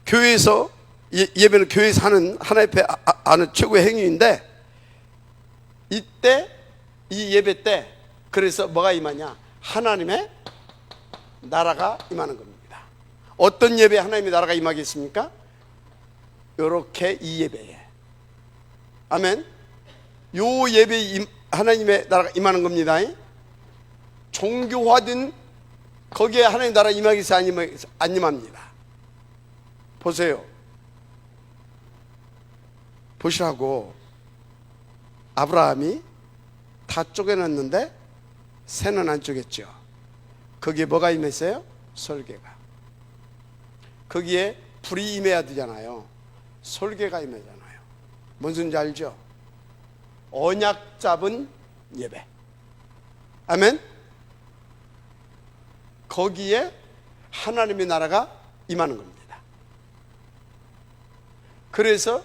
교회에서 예배는 교회에서 하는 하나님 앞에 하는 최고의 행위인데, 이때 이 예배 때 그래서 뭐가 임하냐? 하나님의 나라가 임하는 겁니다. 어떤 예배에 하나님의 나라가 임하겠습니까? 요렇게 이 예배에. 아멘. 요 예배에 하나님의 나라가 임하는 겁니다. 종교화된 거기에 하나님의 나라 임하겠어 안 임합니다. 보세요. 보시라고. 아브라함이 다 쪼개놨는데 새는 안 쪼갰죠. 거기에 뭐가 임했어요? 설계가. 거기에 불이 임해야 되잖아요. 설계가 임하잖아요. 뭔 소리인지 알죠? 언약 잡은 예배. 아멘. 거기에 하나님의 나라가 임하는 겁니다. 그래서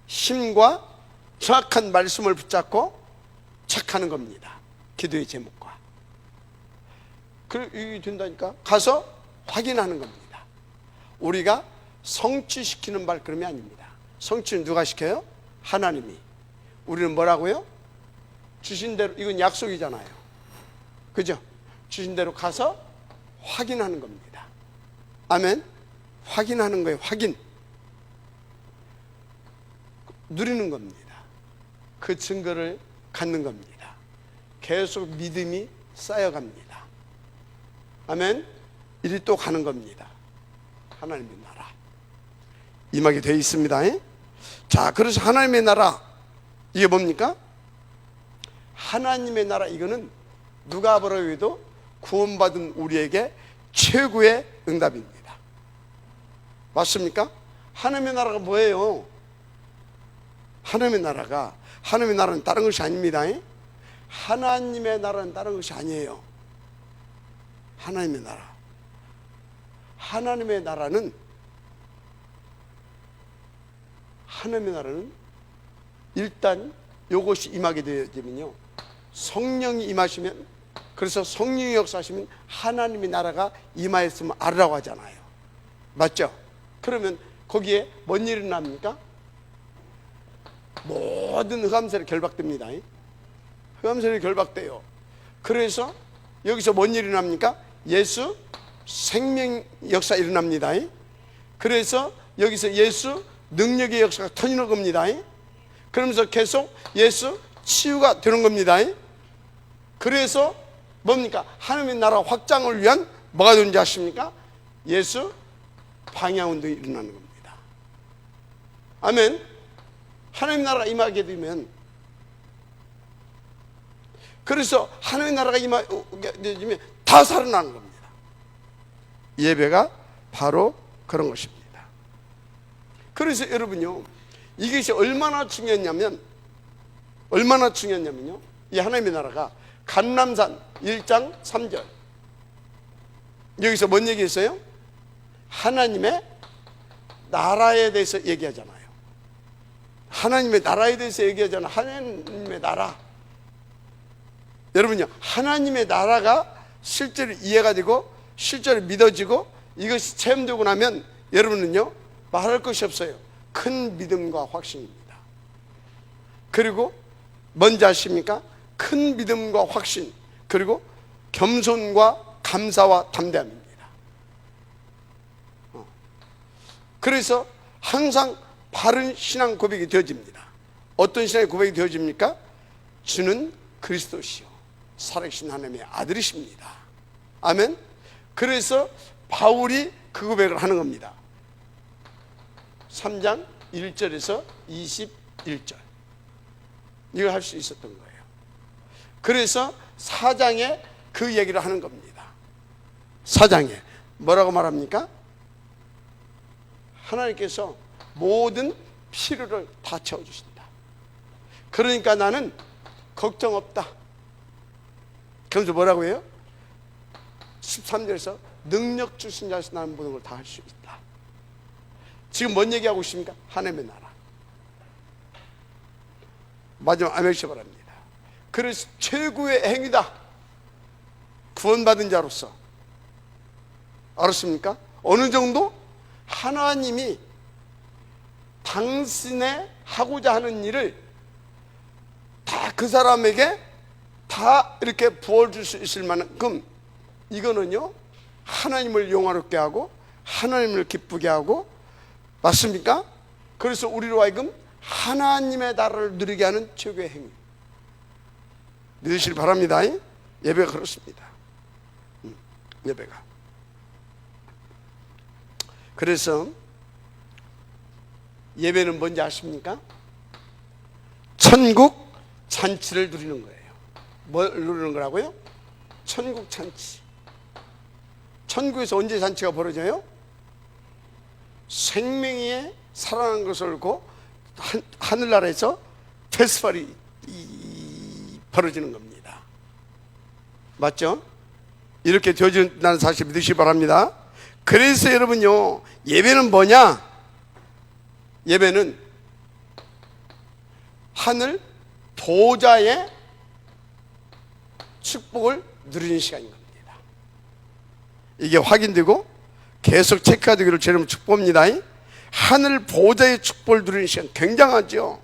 힘과 정확한 말씀을 붙잡고 착하는 겁니다. 기도의 제목과. 이게 된다니까? 가서 확인하는 겁니다. 우리가 성취시키는 발걸음이 아닙니다. 성취는 누가 시켜요? 하나님이. 우리는 뭐라고요? 주신 대로, 이건 약속이잖아요. 그죠? 주신 대로 가서 확인하는 겁니다. 아멘. 확인하는 거예요. 확인. 누리는 겁니다. 그 증거를 갖는 겁니다. 계속 믿음이 쌓여갑니다. 아멘. 이리 또 가는 겁니다. 하나님의 나라 임하게 되어 있습니다. 자, 그래서 하나님의 나라, 이게 뭡니까? 하나님의 나라, 이거는 누가 뭐라고 해도 구원받은 우리에게 최고의 응답입니다. 맞습니까? 하나님의 나라가 뭐예요? 하나님의 나라는 다른 것이 아닙니다. 하나님의 나라는 다른 것이 아니에요. 하나님의 나라는 일단 이것이 임하게 되어지면요, 성령이 임하시면, 그래서 성령이 역사하시면 하나님의 나라가 임하였으면 알으라고 하잖아요. 맞죠? 그러면 거기에 뭔 일이 납니까? 모든 흑암세력이 결박됩니다. 흑암세력이 결박돼요. 그래서 여기서 뭔 일이 납니까? 예수 생명 역사 일어납니다. 그래서 여기서 예수 능력의 역사가 터지는 겁니다. 그러면서 계속 예수 치유가 되는 겁니다. 그래서 뭡니까? 하나님의 나라 확장을 위한 뭐가 되는지 아십니까? 예수 방향운동이 일어나는 겁니다. 아멘. 하나님의 나라가 임하게 되면, 그래서 하나님의 나라가 임하게 되면 다 살아나는 겁니다. 예배가 바로 그런 것입니다. 그래서 여러분요, 이것이 얼마나 중요했냐면요, 이 하나님의 나라가 감람산 1장 3절 여기서 뭔 얘기했어요? 하나님의 나라에 대해서 얘기하잖아요. 하나님의 나라에 대해서 얘기하잖아요. 하나님의 나라. 여러분요, 하나님의 나라가 실제로 이해가 되고 실제로 믿어지고 이것이 체험되고 나면 여러분은요, 말할 것이 없어요. 큰 믿음과 확신입니다. 그리고 뭔지 아십니까? 큰 믿음과 확신, 그리고 겸손과 감사와 담대함입니다. 그래서 항상 바른 신앙 고백이 되어집니다. 어떤 신앙의 고백이 되어집니까? 주는 그리스도시요 살아계신 하나님의 아들이십니다. 아멘. 그래서 바울이 그 고백을 하는 겁니다. 3장 1절에서 21절 이걸 할 수 있었던 거예요. 그래서 4장에 그 얘기를 하는 겁니다. 4장에 뭐라고 말합니까? 하나님께서 모든 필요를 다 채워주신다. 그러니까 나는 걱정 없다. 그러면서 뭐라고 해요? 13절에서 능력 주신 자에서 나는 모든 걸 다 할 수 있다. 지금 뭔 얘기하고 있습니까? 하나님의 나라. 마지막 아멘시 바랍니다. 그래서 최고의 행위다. 구원받은 자로서. 알았습니까? 어느 정도? 하나님이 당신의 하고자 하는 일을 다 그 사람에게 다 이렇게 부어줄 수 있을 만큼 이거는요, 하나님을 영화롭게 하고 하나님을 기쁘게 하고, 맞습니까? 그래서 우리로 하여금 하나님의 나라를 누리게 하는 최고의 행위 믿으시길 바랍니다. 예배가 그렇습니다. 예배가. 그래서 예배는 뭔지 아십니까? 천국 잔치를 누리는 거예요. 뭘 누리는 거라고요? 천국 잔치. 천국에서 언제 잔치가 벌어져요? 생명이 살아난 것을 알고 하늘나라에서 페스티벌이 벌어지는 겁니다. 맞죠? 이렇게 되어진다는 사실 믿으시기 바랍니다. 그래서 여러분요, 예배는 뭐냐? 예배는 하늘 보좌의 축복을 누리는 시간인 겁니다. 이게 확인되고 계속 체크가 되기를 주님 축복합니다. 하늘 보좌의 축복을 누리는 시간 굉장하죠.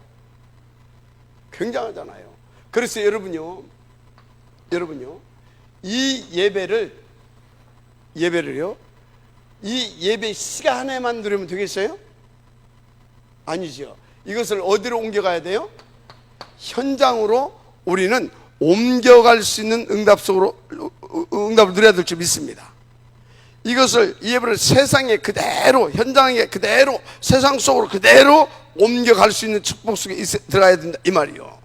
굉장하잖아요. 그래서 여러분요, 이 예배를요, 이 예배 시간에만 누리면 되겠어요? 아니죠. 이것을 어디로 옮겨가야 돼요? 현장으로 우리는 옮겨갈 수 있는 응답을 누려야 될 줄 믿습니다. 이것을, 이 예배를 세상에 그대로, 현장에 그대로, 세상 속으로 그대로 옮겨갈 수 있는 축복 속에 들어가야 된다 이 말이요.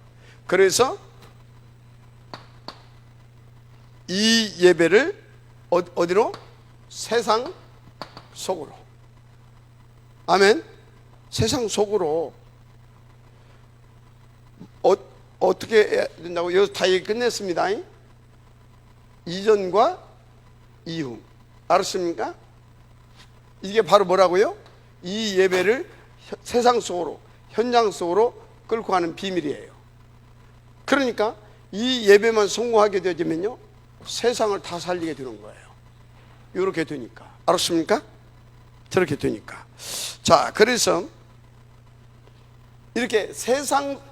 그래서 이 예배를 어디로? 세상 속으로. 아멘. 세상 속으로. 어떻게 해야 된다고? 여기서 다 얘기 끝냈습니다. 이전과 이후. 알았습니까? 이게 바로 뭐라고요? 이 예배를 세상 속으로, 현장 속으로 끌고 가는 비밀이에요. 그러니까 이 예배만 성공하게 되면요, 세상을 다 살리게 되는 거예요. 이렇게 되니까. 알았습니까? 저렇게 되니까. 자, 그래서 이렇게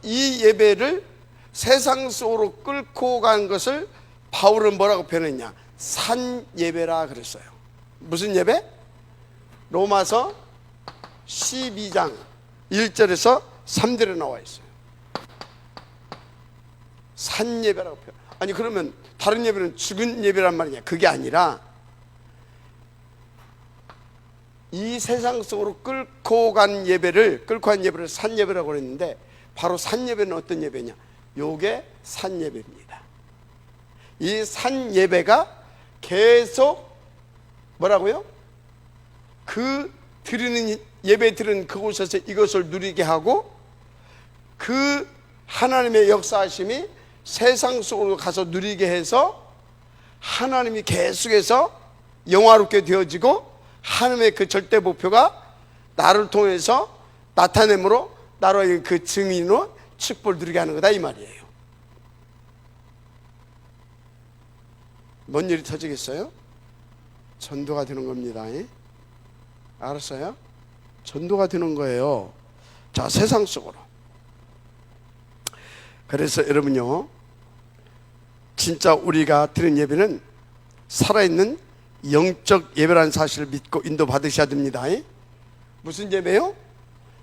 이 예배를 세상 속으로 끌고 간 것을 바울은 뭐라고 표현했냐? 산 예배라 그랬어요. 무슨 예배? 로마서 12장 1절에서 3절에 나와 있어요. 산 예배라고 표현. 아니 그러면 다른 예배는 죽은 예배란 말이냐? 그게 아니라 이 세상 속으로 끌고 간 예배를, 끌고 간 예배를 산 예배라고 그랬는데, 바로 산 예배는 어떤 예배냐? 요게 산 예배입니다. 이 산 예배가 계속 뭐라고요? 그 드리는 예배 드리는 그곳에서 이것을 누리게 하고, 그 하나님의 역사하심이 세상 속으로 가서 누리게 해서 하나님이 계속해서 영화롭게 되어지고, 하나님의 그 절대 목표가 나를 통해서 나타내므로 나로의 그 증인으로 축복을 누리게 하는 거다 이 말이에요. 뭔 일이 터지겠어요? 전도가 되는 겁니다. 알았어요? 전도가 되는 거예요. 자, 세상 속으로. 그래서 여러분요, 진짜 우리가 드린 예배는 살아있는 영적 예배라는 사실을 믿고 인도받으셔야 됩니다. 무슨 예배요?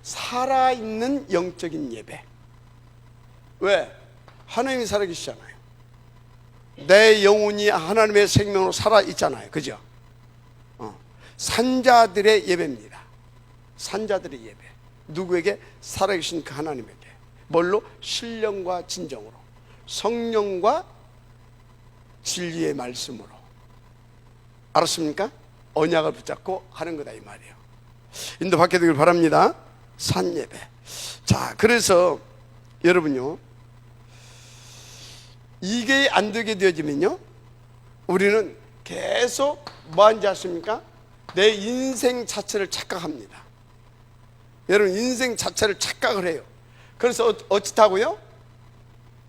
살아있는 영적인 예배. 왜? 하나님이 살아계시잖아요. 내 영혼이 하나님의 생명으로 살아있잖아요. 그죠? 산자들의 예배입니다. 산자들의 예배. 누구에게? 살아계신 그 하나님에게. 뭘로? 신령과 진정으로, 성령과 진리의 말씀으로. 알았습니까? 언약을 붙잡고 하는 거다 이 말이에요. 인도받게 되길 바랍니다. 산 예배. 자, 그래서 여러분요, 이게 안 되게 되어지면요, 우리는 계속 뭐하는지 아십니까? 내 인생 자체를 착각합니다. 여러분, 인생 자체를 착각을 해요. 그래서 어찌다고요?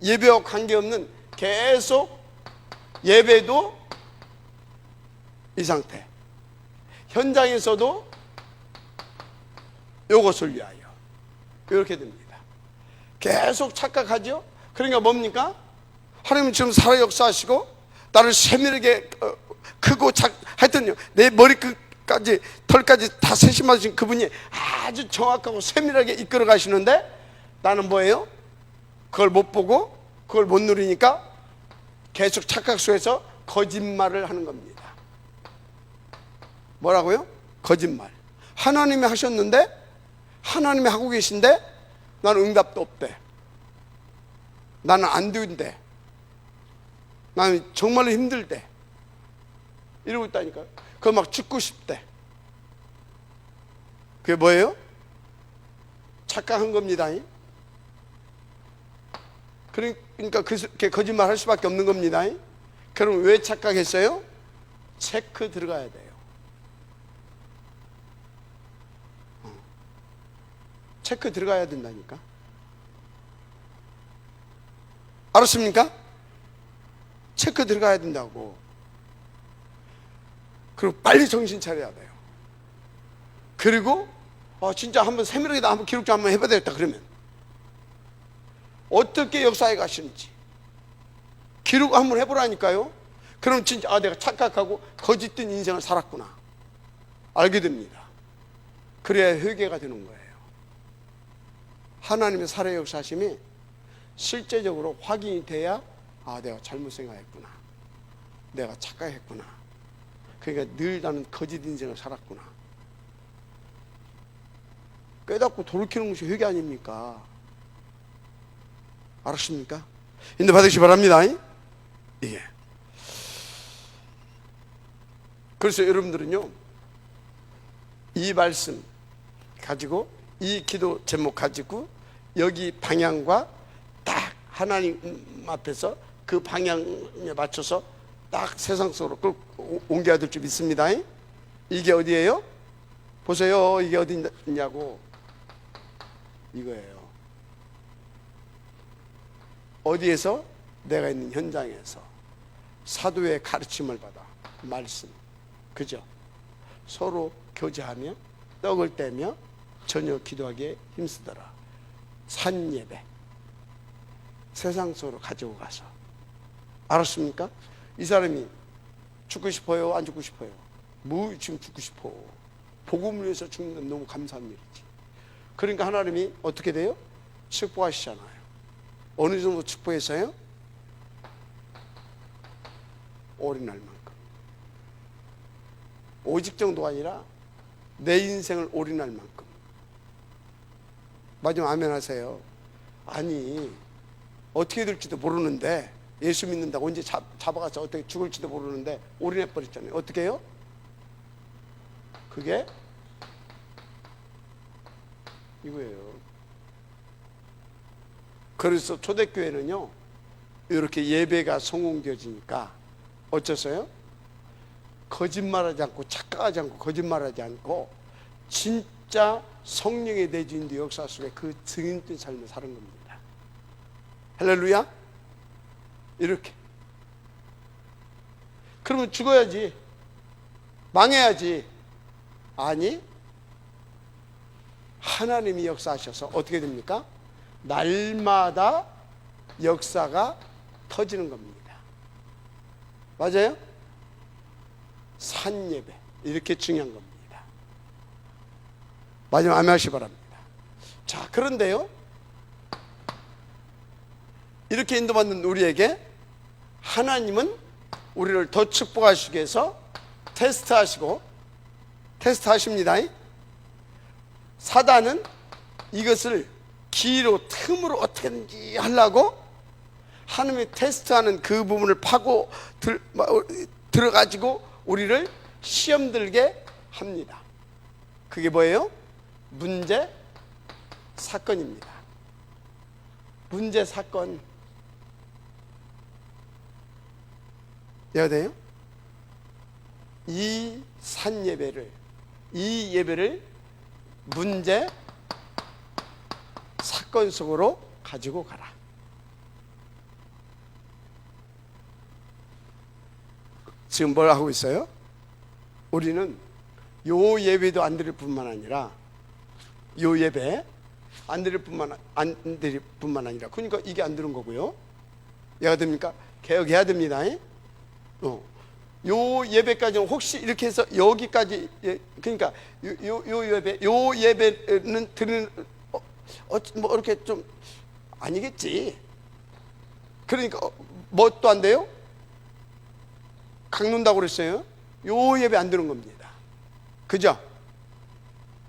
예배와 관계없는 계속 예배도 이 상태, 현장에서도 이것을 위하여, 이렇게 됩니다. 계속 착각하죠. 그러니까 뭡니까? 하나님은 지금 살아 역사하시고 나를 세밀하게 크고 하여튼 내 머리끝까지 털까지 다 세심하신 그분이 아주 정확하고 세밀하게 이끌어 가시는데, 나는 뭐예요? 그걸 못 보고 그걸 못 누리니까 계속 착각 속에서 거짓말을 하는 겁니다. 뭐라고요? 거짓말. 하나님이 하셨는데, 하나님이 하고 계신데 나는 응답도 없대, 나는 안 된대, 나는 정말로 힘들대, 이러고 있다니까요. 그거 막 죽고 싶대. 그게 뭐예요? 착각한 겁니다. 그러니까 그렇게 거짓말 할 수밖에 없는 겁니다. 그럼 왜 착각했어요? 체크 들어가야 돼요. 체크 들어가야 된다니까. 알았습니까? 체크 들어가야 된다고. 그리고 빨리 정신 차려야 돼요. 그리고 진짜 한번 세밀하게 한번 기록 좀 한번 해봐야 되겠다. 그러면 어떻게 역사에 가시는지 기록 한번 해보라니까요. 그럼 진짜 내가 착각하고 거짓된 인생을 살았구나 알게 됩니다. 그래야 회개가 되는 거예요. 하나님의 살해 역사심이 실제적으로 확인이 돼야 내가 잘못 생각했구나, 내가 착각했구나, 그러니까 늘 나는 거짓 인생을 살았구나 깨닫고 돌이키는 것이 회개 아닙니까? 알았습니까? 인도 받으시기 바랍니다. 예. 그래서 여러분들은요, 이 말씀 가지고, 이 기도 제목 가지고 여기 방향과 딱 하나님 앞에서 그 방향에 맞춰서 딱 세상 속으로 옮겨야 될 줄 믿습니다. 이게 어디예요? 보세요. 이게 어디 있냐고. 이거예요. 어디에서? 내가 있는 현장에서 사도의 가르침을 받아. 말씀. 그죠? 서로 교제하며 떡을 떼며 저녁 기도하기에 힘쓰더라. 산예배. 세상 속으로 가지고 가서. 알았습니까? 이 사람이 죽고 싶어요? 안 죽고 싶어요? 뭐 지금 죽고 싶어. 복음을 위해서 죽는 건 너무 감사한 일이지. 그러니까 하나님이 어떻게 돼요? 축복하시잖아요. 어느 정도 축복했어요? 올인할만큼. 오직 정도가 아니라 내 인생을 올인할 만큼. 마지막 아멘 하세요. 아니, 어떻게 될지도 모르는데, 예수 믿는다고 언제 잡아가서 어떻게 죽을지도 모르는데 올인해버렸잖아요. 어떻게 해요? 그게 이거예요. 그래서 초대교회는요, 이렇게 예배가 성공되어지니까 어쩌어요? 거짓말하지 않고, 착각하지 않고, 거짓말하지 않고 진짜 성령의 내주인도 역사 속에 그 증인된 삶을 사는 겁니다. 할렐루야. 이렇게. 그러면 죽어야지, 망해야지. 아니, 하나님이 역사하셔서 어떻게 됩니까? 날마다 역사가 터지는 겁니다. 맞아요? 산예배, 이렇게 중요한 겁니다. 마지막 아멘 하시기 바랍니다. 자, 그런데요, 이렇게 인도받는 우리에게 하나님은 우리를 더 축복하시기 위해서 테스트하십니다. 사단은 이것을 기로, 틈으로 어떻게든지 하려고 하나님이 테스트하는 그 부분을 파고 들어가지고 우리를 시험 들게 합니다. 그게 뭐예요? 문제, 사건입니다. 문제, 사건. 이해가 돼요? 이 예배를 문제, 사건 속으로 가지고 가라. 지금 뭘 하고 있어요? 우리는 요 예배도 안 드릴 뿐만 아니라, 요 예배 안 드릴 뿐만 아니라, 그러니까 이게 안 드는 거고요. 이해가 됩니까? 개혁해야 됩니다. 요 예배까지는 혹시 이렇게 해서 여기까지, 그러니까 요 예배는 드리는 뭐 이렇게 좀 아니겠지. 그러니까 뭐 또 안 돼요? 깎는다고 그랬어요. 요 예배 안 드는 겁니다. 그죠?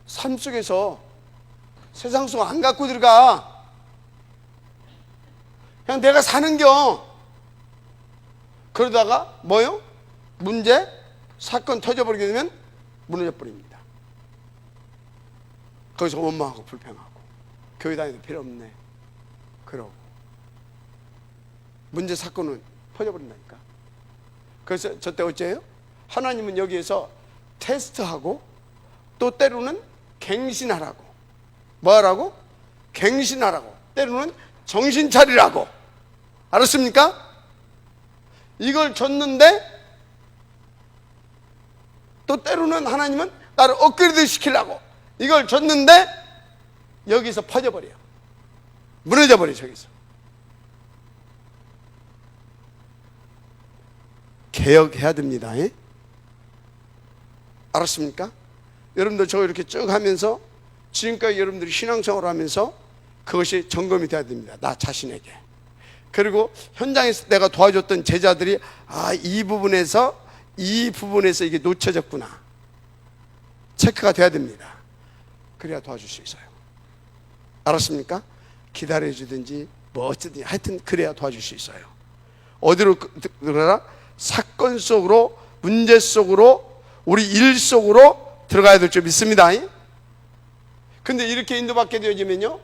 삶 속에서 세상 속 안 갖고 들어가. 그냥 내가 사는겨. 그러다가 뭐요? 문제, 사건 터져버리게 되면 무너져 버립니다. 거기서 원망하고 불평하고 교회 다니도 필요 없네 그러고 문제, 사건은 퍼져버린다니까. 그래서 저때 어째요? 하나님은 여기에서 테스트하고 또 때로는 갱신하라고. 뭐 하라고? 갱신하라고. 때로는 정신 차리라고. 알았습니까? 이걸 줬는데 또 때로는 하나님은 나를 업그레이드 시키려고 이걸 줬는데 여기서 퍼져버려요. 무너져버려요. 저기서 개혁해야 됩니다. 알았습니까? 여러분들 저 이렇게 쭉 하면서 지금까지 여러분들이 신앙생활을 하면서 그것이 점검이 돼야 됩니다. 나 자신에게. 그리고 현장에서 내가 도와줬던 제자들이 이 부분에서 이게 놓쳐졌구나 체크가 돼야 됩니다. 그래야 도와줄 수 있어요. 알았습니까? 기다려주든지 뭐 어쨌든 하여튼 그래야 도와줄 수 있어요. 어디로 들어가라? 사건 속으로, 문제 속으로 우리 일 속으로 들어가야 될 줄 믿습니다. 근데 이렇게 인도받게 되어지면요,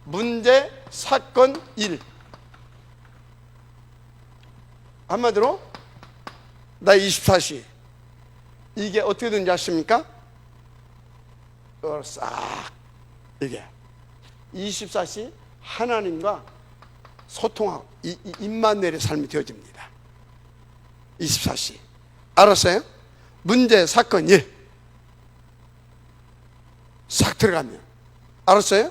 문제, 사건, 일. 한마디로 나 24시 이게 어떻게 되는지 아십니까? 싹 이게 24시 하나님과 소통하고 임마누엘의 삶이 되어집니다. 24시 알았어요? 문제, 사건, 일 싹 들어가면 알았어요?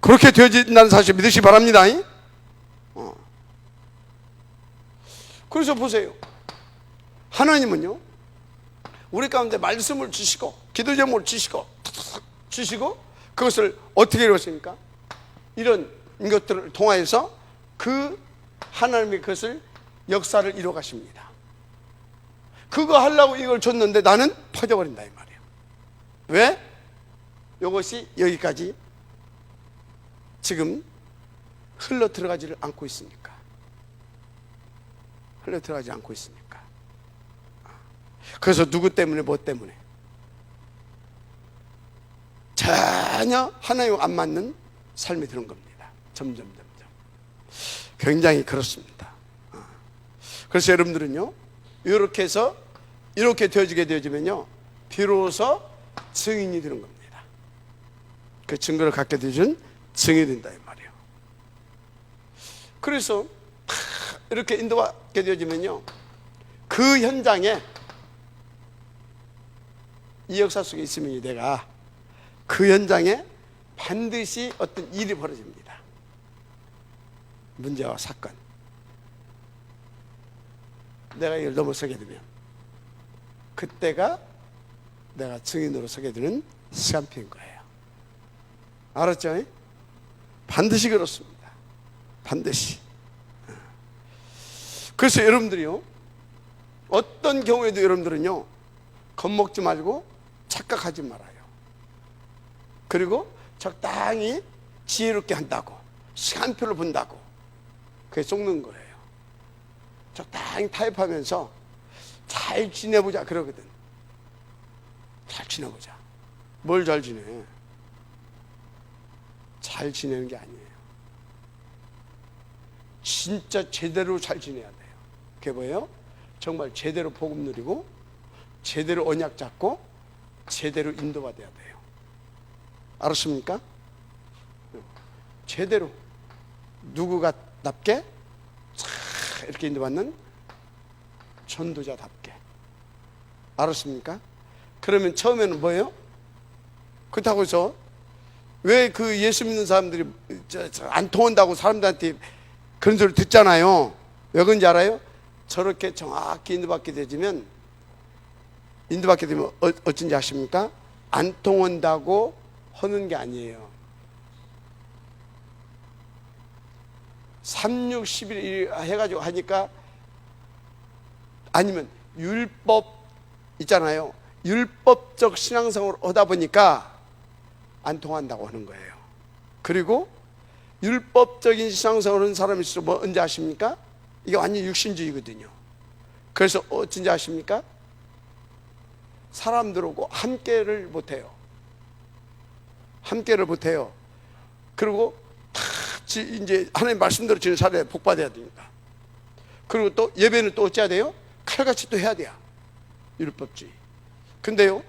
그렇게 되어진다는 사실 믿으시기 바랍니다. 그래서 보세요. 하나님은요, 우리 가운데 말씀을 주시고 기도 제목을 주시고 그것을 어떻게 이루었습니까? 이런 것들을 통하여서 그 하나님의 그것을 역사를 이루어 가십니다. 그거 하려고 이걸 줬는데 나는 퍼져버린다 이 말이에요. 왜? 이것이 여기까지 지금 흘러 들어가지를 않고 있으니까. 흘러 들어가지 않고 있으니까. 그래서 누구 때문에 뭐 때문에 전혀 하나님과 안 맞는 삶이 되는 겁니다. 점점 굉장히 그렇습니다. 그래서 여러분들은요, 이렇게 해서 이렇게 되어지면요, 비로소 증인이 되는 겁니다. 그 증거를 갖게 되준 증인이 된다 이 말이에요. 그래서 이렇게 인도받게 되어지면요, 그 현장에 이 역사 속에 있으면 내가 그 현장에 반드시 어떤 일이 벌어집니다. 문제와 사건. 내가 이걸 넘어서게 되면 그때가 내가 증인으로 서게 되는 시간표인 거예요. 알았죠? 반드시 그렇습니다. 반드시. 그래서 여러분들이요, 어떤 경우에도 여러분들은요, 겁먹지 말고 착각하지 말아요. 그리고 적당히 지혜롭게 한다고, 시간표를 본다고 그게 속는 거예요. 적당히 타협하면서 잘 지내보자 그러거든. 잘 지내보자. 뭘 잘 지내? 잘 지내는 게 아니에요. 진짜 제대로 잘 지내야 돼요. 그게 뭐예요? 정말 제대로 복음 누리고 제대로 언약 잡고 제대로 인도받아야 돼요. 알았습니까? 제대로 누구가 답게 이렇게 인도받는 전도자답게. 알았습니까? 그러면 처음에는 뭐예요? 그렇다고 해서 왜 그 예수 믿는 사람들이 안 통한다고 사람들한테 그런 소리 듣잖아요. 왜 그런지 알아요? 저렇게 정확히 인도받게 되면 어쩐지 아십니까? 안 통한다고 하는 게 아니에요. 36, 11 해가지고 하니까, 아니면 율법 있잖아요. 율법적 신앙생활을 하다 보니까 안 통한다고 하는 거예요. 그리고 율법적인 신앙생활을 하는 사람이 있어 뭐 언제 아십니까? 이게 완전 육신주의거든요. 그래서 어쩐지 아십니까? 사람들하고 함께를 못해요. 함께를 못해요. 그리고 이제 하나님 말씀대로 지는 사례에 복받아야 됩니다. 그리고 또 예배는 또 어찌해야 돼요? 칼같이 또 해야 돼요. 율법주의. 근데요,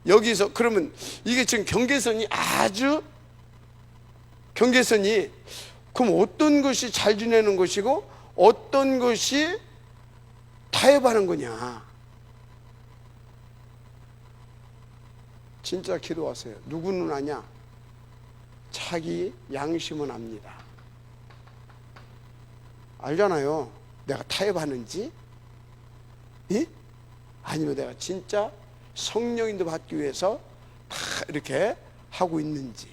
여기서 그러면 이게 지금 경계선이 그럼 어떤 것이 잘 지내는 것이고 어떤 것이 타협하는 거냐? 진짜 기도하세요. 누구는 아냐? 자기 양심은 압니다. 알잖아요. 내가 타협하는지, 아니면 내가 진짜 성령인도 받기 위해서 다 이렇게 하고 있는지.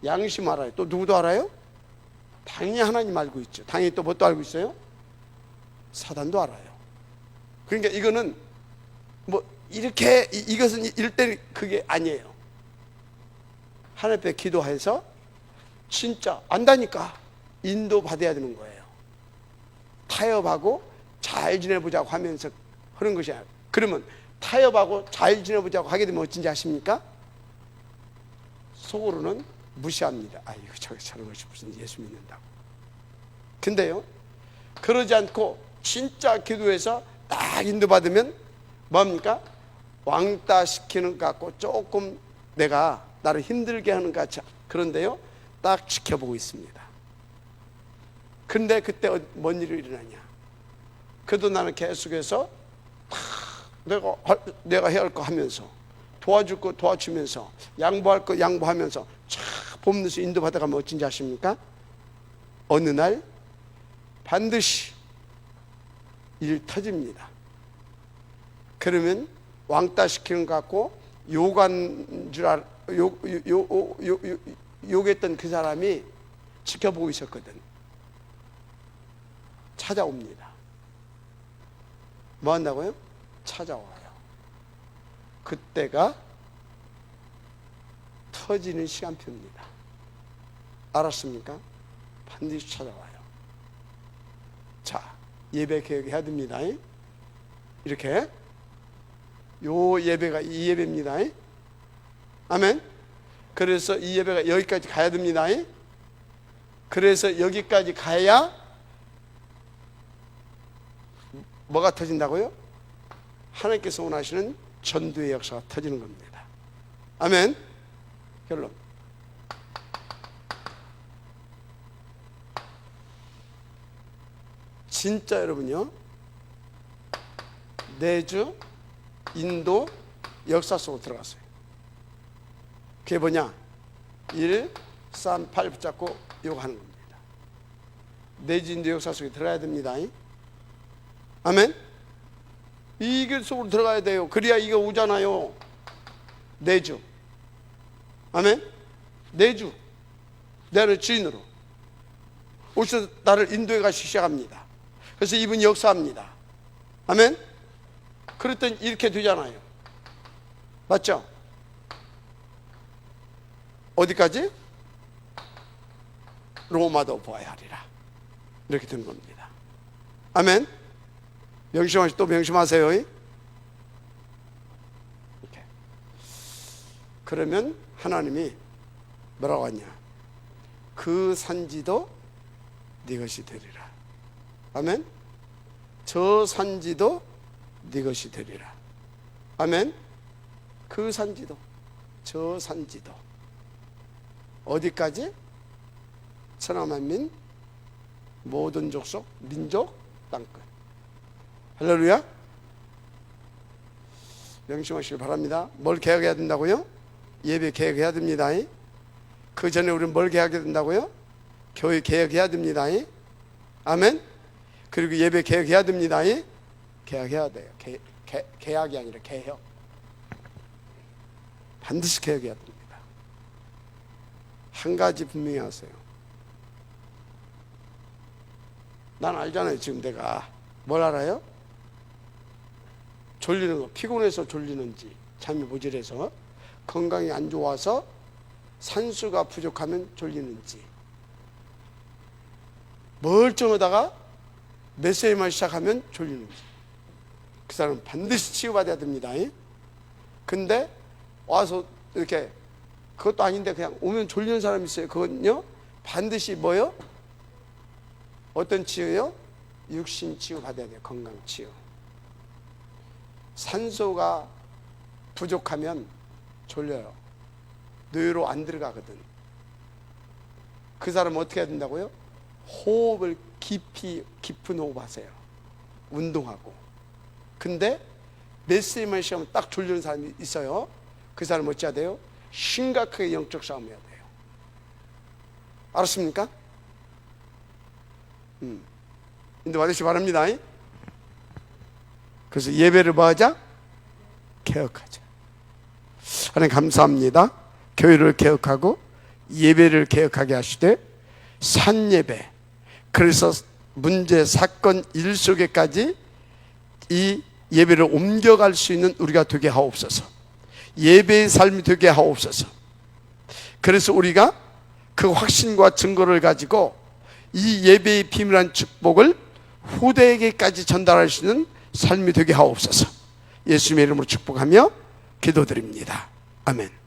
양심 알아요. 또 누구도 알아요? 당연히 하나님 알고 있죠. 당연히 또 뭣도 알고 있어요? 사단도 알아요. 그러니까 이거는 뭐 이렇게 이것은 일대 그게 아니에요. 하나님 앞에 기도해서 진짜 안다니까 인도 받아야 되는 거예요. 타협하고 잘 지내보자고 하면서 하는 것이 아니라, 그러면 타협하고 잘 지내보자고 하게 되면 어쩐지 아십니까? 속으로는 무시합니다. 아, 이거 저런 것이 무슨 예수 믿는다고. 근데요, 그러지 않고 진짜 기도해서 딱 인도받으면 뭡니까? 왕따 시키는 것 같고 조금 내가 나를 힘들게 하는 것 같이, 그런데요 딱 지켜보고 있습니다. 근데 그때 뭔 일이 일어나냐? 그래도 나는 계속해서 내가 해야 할 거 하면서, 도와줄 거 도와주면서, 양보할 거 양보하면서 쫙 보면서 인도받아가면 어쩐지 아십니까? 어느 날 반드시 일 터집니다. 그러면 왕따 시키는 것 같고 욕한 줄 욕했던 그 사람이 지켜보고 있었거든. 찾아옵니다. 뭐 한다고요? 찾아와요. 그때가 터지는 시간표입니다. 알았습니까? 반드시 찾아와요. 자, 예배 계획해야 됩니다. 이렇게 요 예배가 이 예배입니다. 아멘. 그래서 이 예배가 여기까지 가야 됩니다. 그래서 여기까지 가야 뭐가 터진다고요? 하나님께서 원하시는 전도의 역사가 터지는 겁니다. 아멘. 결론. 진짜 여러분요, 내주 인도 역사 속으로 들어갔어요. 그게 뭐냐? 1, 3, 8 붙잡고 이거 하는 겁니다. 내주 인도 역사 속에 들어가야 됩니다. 아멘. 이 길 속으로 들어가야 돼요. 그래야 이거 오잖아요. 내주. 아멘. 내주. 나를 주인으로 오셔서 나를 인도해 가시기 시작합니다. 그래서 이분이 역사합니다. 아멘. 그랬더니 이렇게 되잖아요. 맞죠? 어디까지? 로마도 보아야 하리라. 이렇게 되는 겁니다. 아멘. 명심하시, 또 명심하세요. 이렇게. 그러면 하나님이 뭐라고 하냐? 그 산지도 네 것이 되리라. 아멘. 저 산지도 네 것이 되리라. 아멘. 그 산지도, 저 산지도. 어디까지? 천하만민, 모든 족속, 민족, 땅끝. 할렐루야. 명심하시길 바랍니다. 뭘 계획해야 된다고요? 예배 계획해야 됩니다. 그 전에 우리는 뭘 계획해야 된다고요? 교회 계획해야 됩니다. 아멘. 그리고 예배 계획해야 됩니다. 계획해야 돼요. 계약이 아니라 개혁. 반드시 계획해야 됩니다. 한 가지 분명히 하세요. 난 알잖아요. 지금 내가 뭘 알아요? 졸리는 거, 피곤해서 졸리는지, 잠이 모자라서, 건강이 안 좋아서 산수가 부족하면 졸리는지, 멀쩡하다가 메시지만 시작하면 졸리는지, 그 사람은 반드시 치유받아야 됩니다. 근데 와서 이렇게, 그것도 아닌데 그냥 오면 졸리는 사람이 있어요. 그건요 반드시 뭐요? 어떤 치유요? 육신 치유 받아야 돼요. 건강 치유. 산소가 부족하면 졸려요. 뇌로 안 들어가거든. 그 사람은 어떻게 해야 된다고요? 호흡을 깊은 호흡하세요. 운동하고. 근데 메시지만 시험은 딱 졸리는 사람이 있어요. 그 사람은 어찌해야 돼요? 심각하게 영적 싸움해야 돼요. 알았습니까? 인도 받으시기 바랍니다. 그래서 예배를 뭐 하자? 개혁하자. 하나님 감사합니다. 교회를 개혁하고 예배를 개혁하게 하시되 산예배, 그래서 문제, 사건, 일 속에까지 이 예배를 옮겨갈 수 있는 우리가 되게 하옵소서. 예배의 삶이 되게 하옵소서. 그래서 우리가 그 확신과 증거를 가지고 이 예배의 비밀한 축복을 후대에게까지 전달할 수 있는 삶이 되게 하옵소서. 예수님의 이름으로 축복하며 기도드립니다. 아멘.